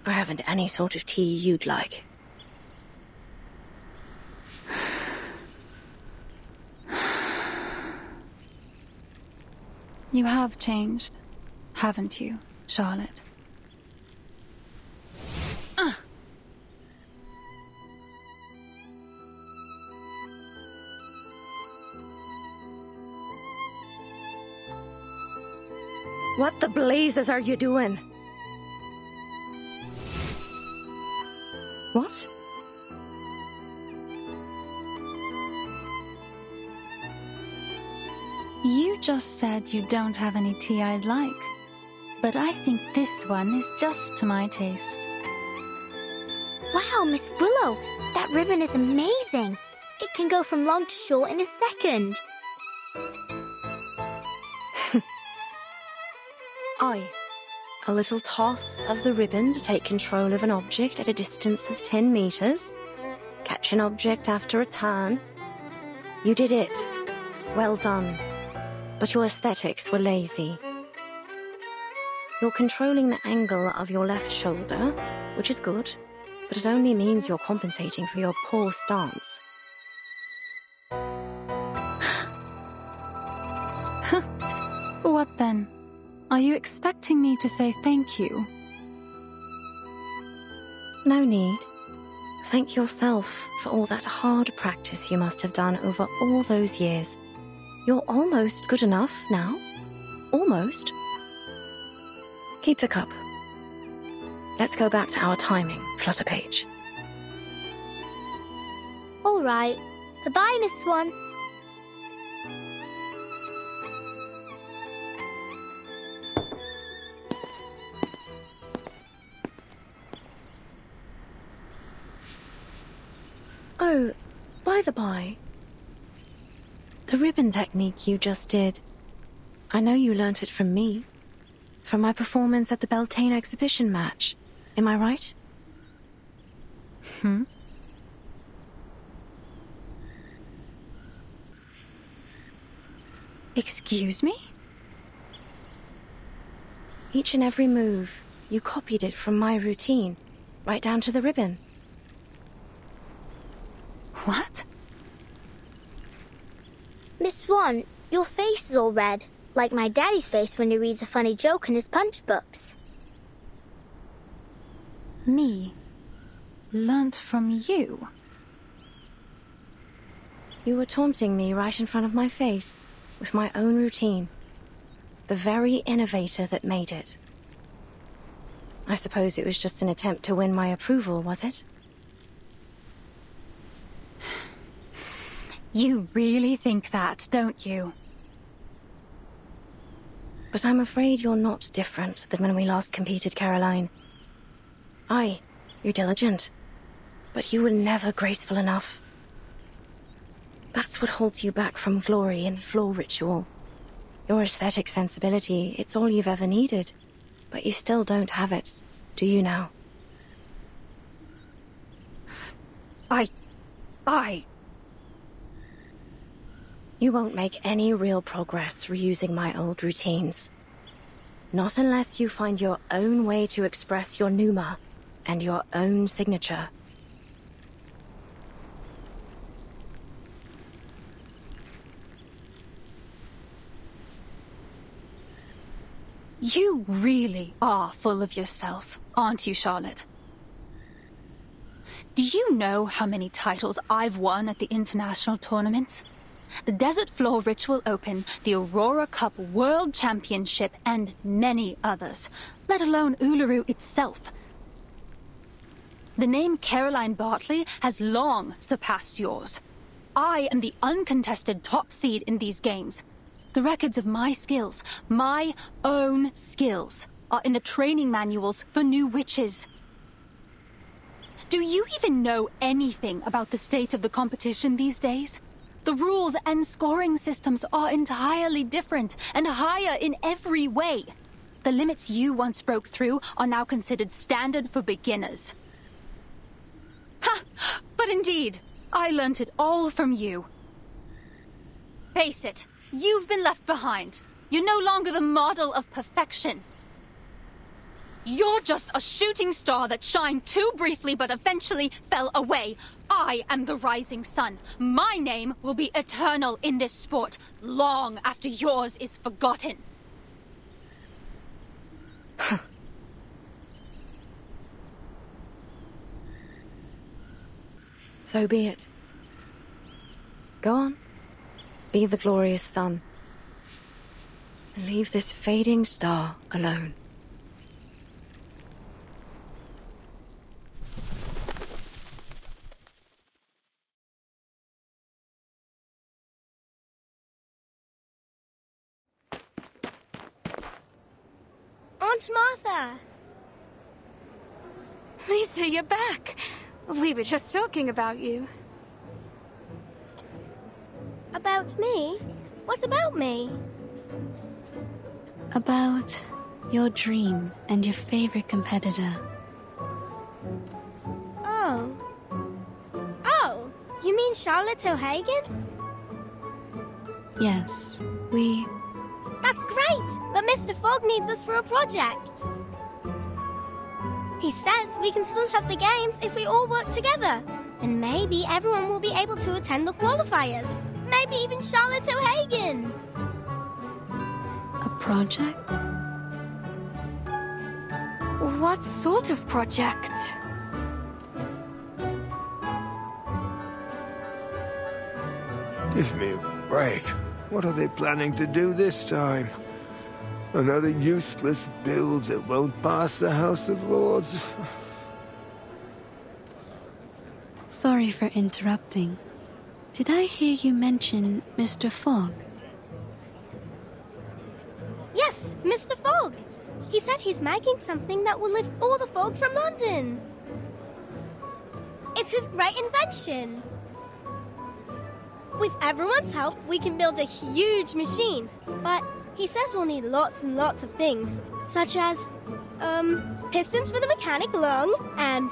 I haven't any sort of tea you'd like. You have changed, haven't you, Charlotte? What the blazes are you doing? What? You just said you don't have any tea I'd like, but I think this one is just to my taste. Wow, Miss Willow, that ribbon is amazing. It can go from long to short in a second. A little toss of the ribbon to take control of an object at a distance of 10 meters. Catch an object after a turn. You did it. Well done. But your aesthetics were lazy. You're controlling the angle of your left shoulder, which is good, but it only means you're compensating for your poor stance. What then? Are you expecting me to say thank you? No need. Thank yourself for all that hard practice you must have done over all those years. You're almost good enough now. Almost. Keep the cup. Let's go back to our timing, Flutterpage. All right. Goodbye, Miss Swan. Oh, by the by, the ribbon technique you just did, I know you learnt it from me, from my performance at the Beltane exhibition match. Am I right? Excuse me? Each and every move, you copied it from my routine, right down to the ribbon. What? Miss Swan, your face is all red, like my daddy's face when he reads a funny joke in his punch books. Me? Learnt from you? You were taunting me right in front of my face, with my own routine. The very innovator that made it. I suppose it was just an attempt to win my approval, was it? You really think that, don't you? But I'm afraid you're not different than when we last competed, Caroline. Aye, you're diligent, but you were never graceful enough. That's what holds you back from glory in floor ritual. Your aesthetic sensibility, it's all you've ever needed. But you still don't have it, do you now? You won't make any real progress reusing my old routines. Not unless you find your own way to express your pneuma and your own signature. You really are full of yourself, aren't you, Charlotte? Do you know how many titles I've won at the international tournaments? The Desert Floor Ritual Open, the Aurora Cup World Championship, and many others, let alone Uluru itself. The name Caroline Bartley has long surpassed yours. I am the uncontested top seed in these games. The records of my skills, my own skills, are in the training manuals for new witches. Do you even know anything about the state of the competition these days? The rules and scoring systems are entirely different and higher in every way. The limits you once broke through are now considered standard for beginners. Ha! But indeed, I learnt it all from you. Face it, you've been left behind. You're no longer the model of perfection. You're just a shooting star that shined too briefly but eventually fell away. I am the rising sun. My name will be eternal in this sport, long after yours is forgotten. So be it. Go on. Be the glorious sun. And leave this fading star alone. Aunt Martha! Lisa, you're back. We were just talking about you. About me? What about me? About your dream and your favorite competitor. Oh. Oh, you mean Charlotte O'Hagan? Yes, we... That's great! But Mr. Fogg needs us for a project. He says we can still have the games if we all work together. And maybe everyone will be able to attend the qualifiers. Maybe even Charlotte O'Hagan. A project? What sort of project? Give me a break. What are they planning to do this time? Another useless build that won't pass the House of Lords? Sorry for interrupting. Did I hear you mention Mr. Fogg? Yes, Mr. Fogg. He said he's making something that will lift all the fog from London. It's his great invention. With everyone's help, we can build a huge machine. But he says we'll need lots and lots of things, such as, pistons for the mechanic lung, and...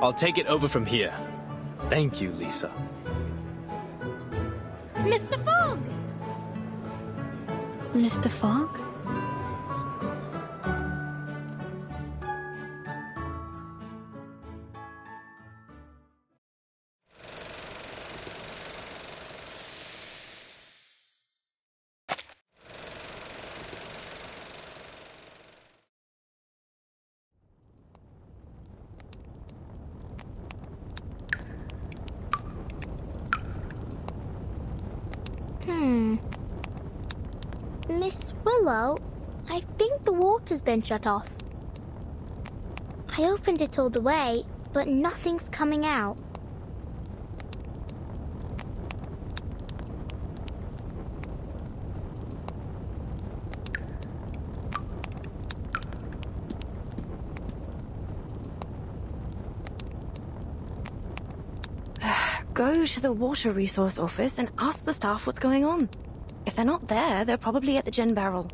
I'll take it over from here. Thank you, Lisa. Mr. Fogg! Mr. Fogg? Willow, I think the water's been shut off. I opened it all the way, but nothing's coming out. Go to the water resource office and ask the staff what's going on. If they're not there, they're probably at the gin barrel.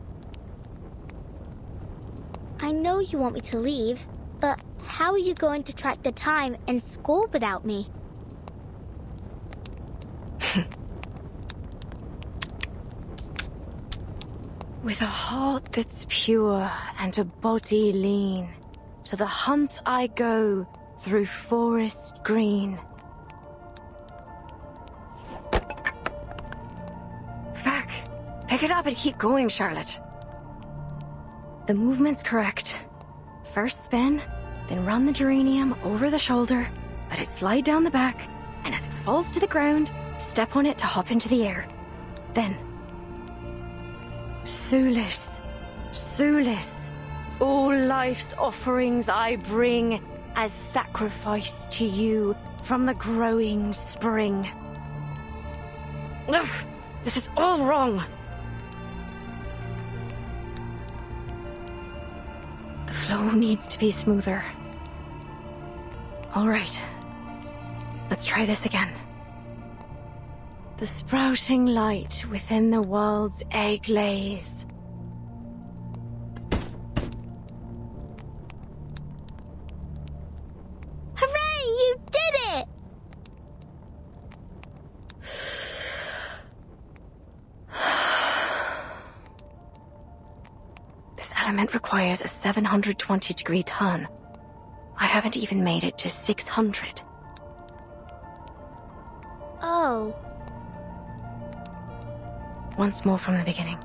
I know you want me to leave, but how are you going to track the time and score without me? With a heart that's pure and a body lean, to the hunt I go through forest green. Back! Pick it up and keep going, Charlotte. The movement's correct. First spin, then run the geranium over the shoulder, let it slide down the back, and as it falls to the ground, step on it to hop into the air. Then... Soulless, soulless, all life's offerings I bring as sacrifice to you from the growing spring. Ugh, this is all wrong. The flow needs to be smoother. All right, let's try this again. The sprouting light within the world's egg lays. Hooray! You did it! This element requires a 720-degree turn. I haven't even made it to 600. Oh. Once more from the beginning.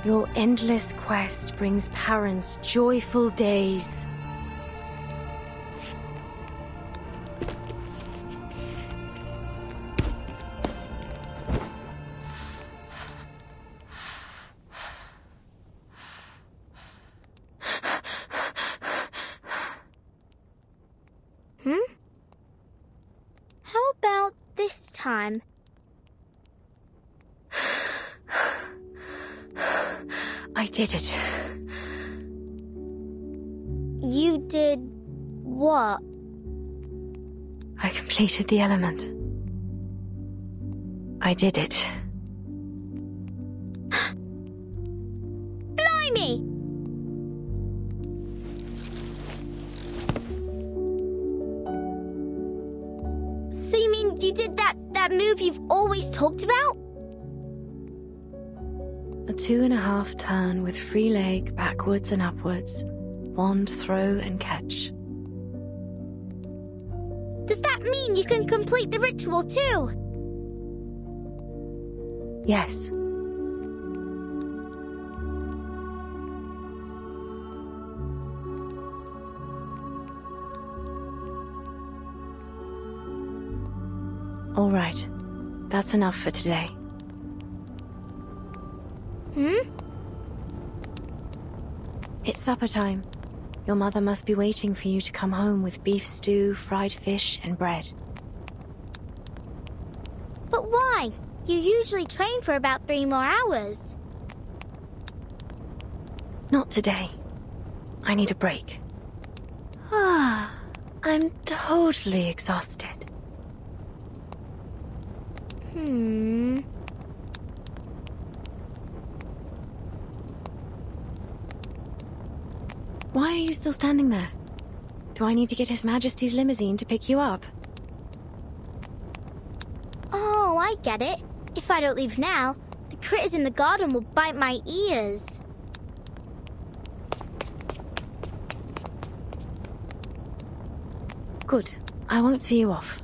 Your endless quest brings parents joyful days. How about this time? I did it. You did what? I completed the element. I did it. Blimey! So you mean you did that move you've always talked about? A 2.5 turn with free leg backwards and upwards. Wand throw and catch. Does that mean you can complete the ritual too? Yes. All right. That's enough for today. It's supper time. Your mother must be waiting for you to come home with beef stew, fried fish, and bread. But why? You usually train for about 3 more hours. Not today. I need a break. I'm totally exhausted. Why are you still standing there? Do I need to get His Majesty's limousine to pick you up? Oh, I get it. If I don't leave now, the critters in the garden will bite my ears. Good. I won't see you off.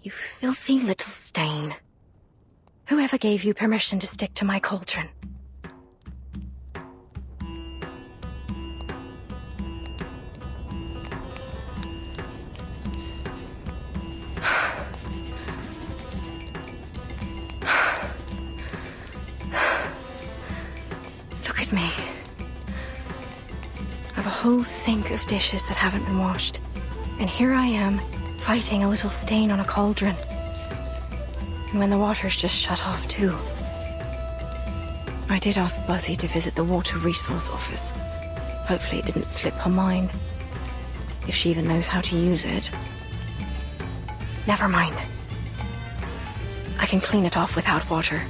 You filthy little stain. Whoever gave you permission to stick to my cauldron? Look at me. I have a whole sink of dishes that haven't been washed. And here I am, fighting a little stain on a cauldron. And when the water's just shut off too. I did ask Buzzy to visit the Water Resource Office. Hopefully it didn't slip her mind. If she even knows how to use it. Never mind. I can clean it off without water.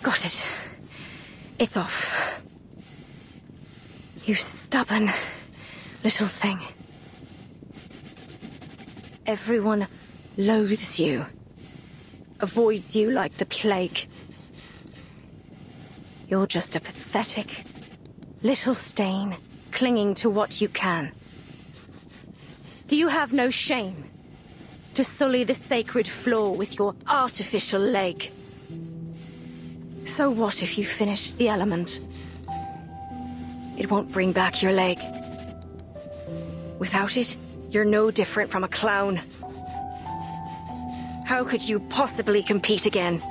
Got it. It's off. You stubborn little thing. Everyone loathes you. Avoids you like the plague. You're just a pathetic little stain clinging to what you can. Do you have no shame to sully the sacred floor with your artificial leg? So what if you finish the element? It won't bring back your leg. Without it, you're no different from a clown. How could you possibly compete again?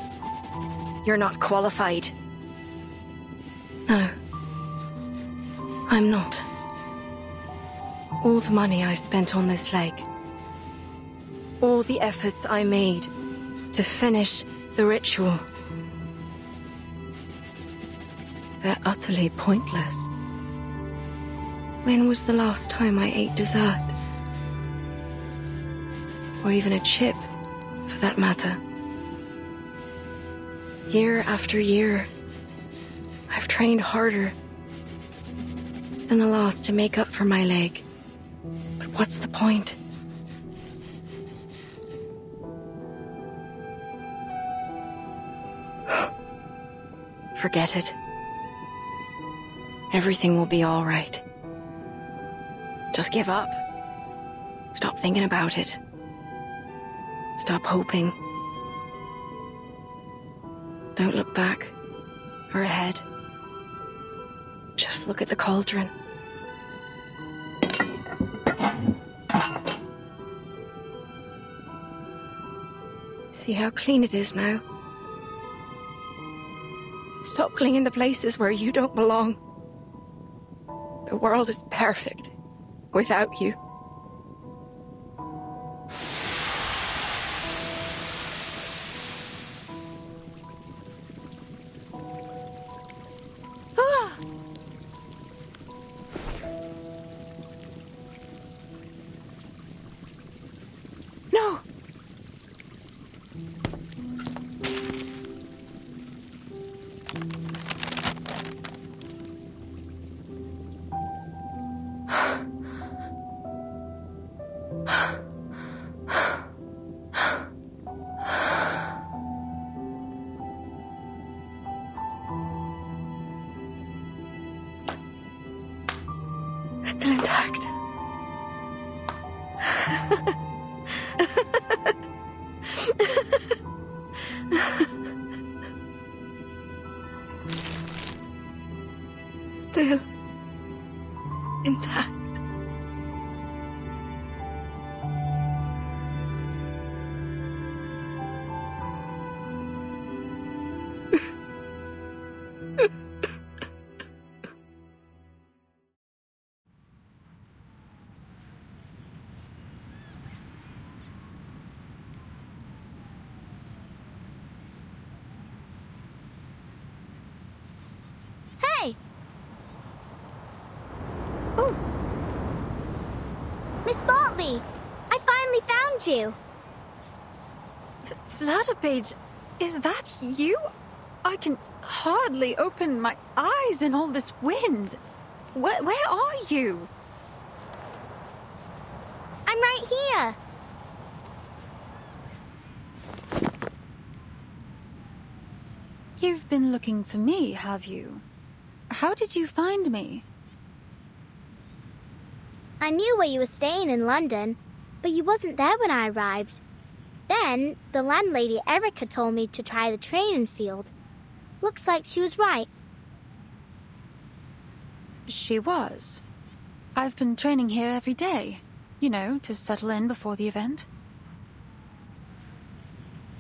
You're not qualified. No. I'm not. All the money I spent on this leg, all the efforts I made to finish the ritual, they're utterly pointless. When was the last time I ate dessert? Or even a chip, for that matter. Year after year, I've trained harder than the last to make up for my leg. But what's the point? Forget it. Everything will be all right. Just give up. Stop thinking about it. Stop hoping. Don't look back or ahead. Just look at the cauldron. See how clean it is now? Stop clinging to places where you don't belong. The world is perfect without you. No! Still intact. Still intact. Hey! Oh! Miss Bartley! I finally found you! Flutterpage, is that you? I can hardly open my eyes in all this wind. Where are you? I'm right here! You've been looking for me, have you? How did you find me? I knew where you were staying in London, but you wasn't there when I arrived. Then, the landlady Erica told me to try the training field. Looks like she was right. She was. I've been training here every day. You know, to settle in before the event.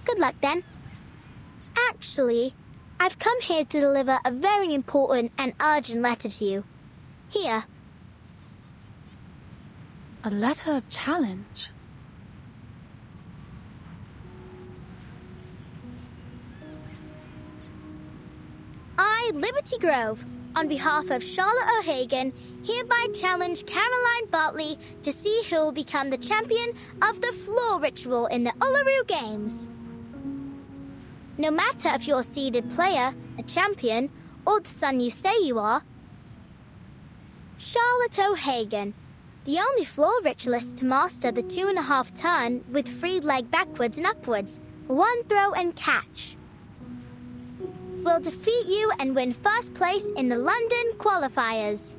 Good luck, then. Actually, I've come here to deliver a very important and urgent letter to you. Here. A letter of challenge? I, Liberty Grove, on behalf of Charlotte O'Hagan, hereby challenge Caroline Bartley to see who will become the champion of the floor ritual in the Uluru Games. No matter if you're a seeded player, a champion, or the son you say you are, Charlotte O'Hagan, the only floor ritualist to master the 2.5 turn with free leg backwards and upwards, 1 throw and catch, will defeat you and win first place in the London qualifiers.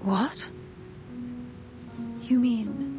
What? You mean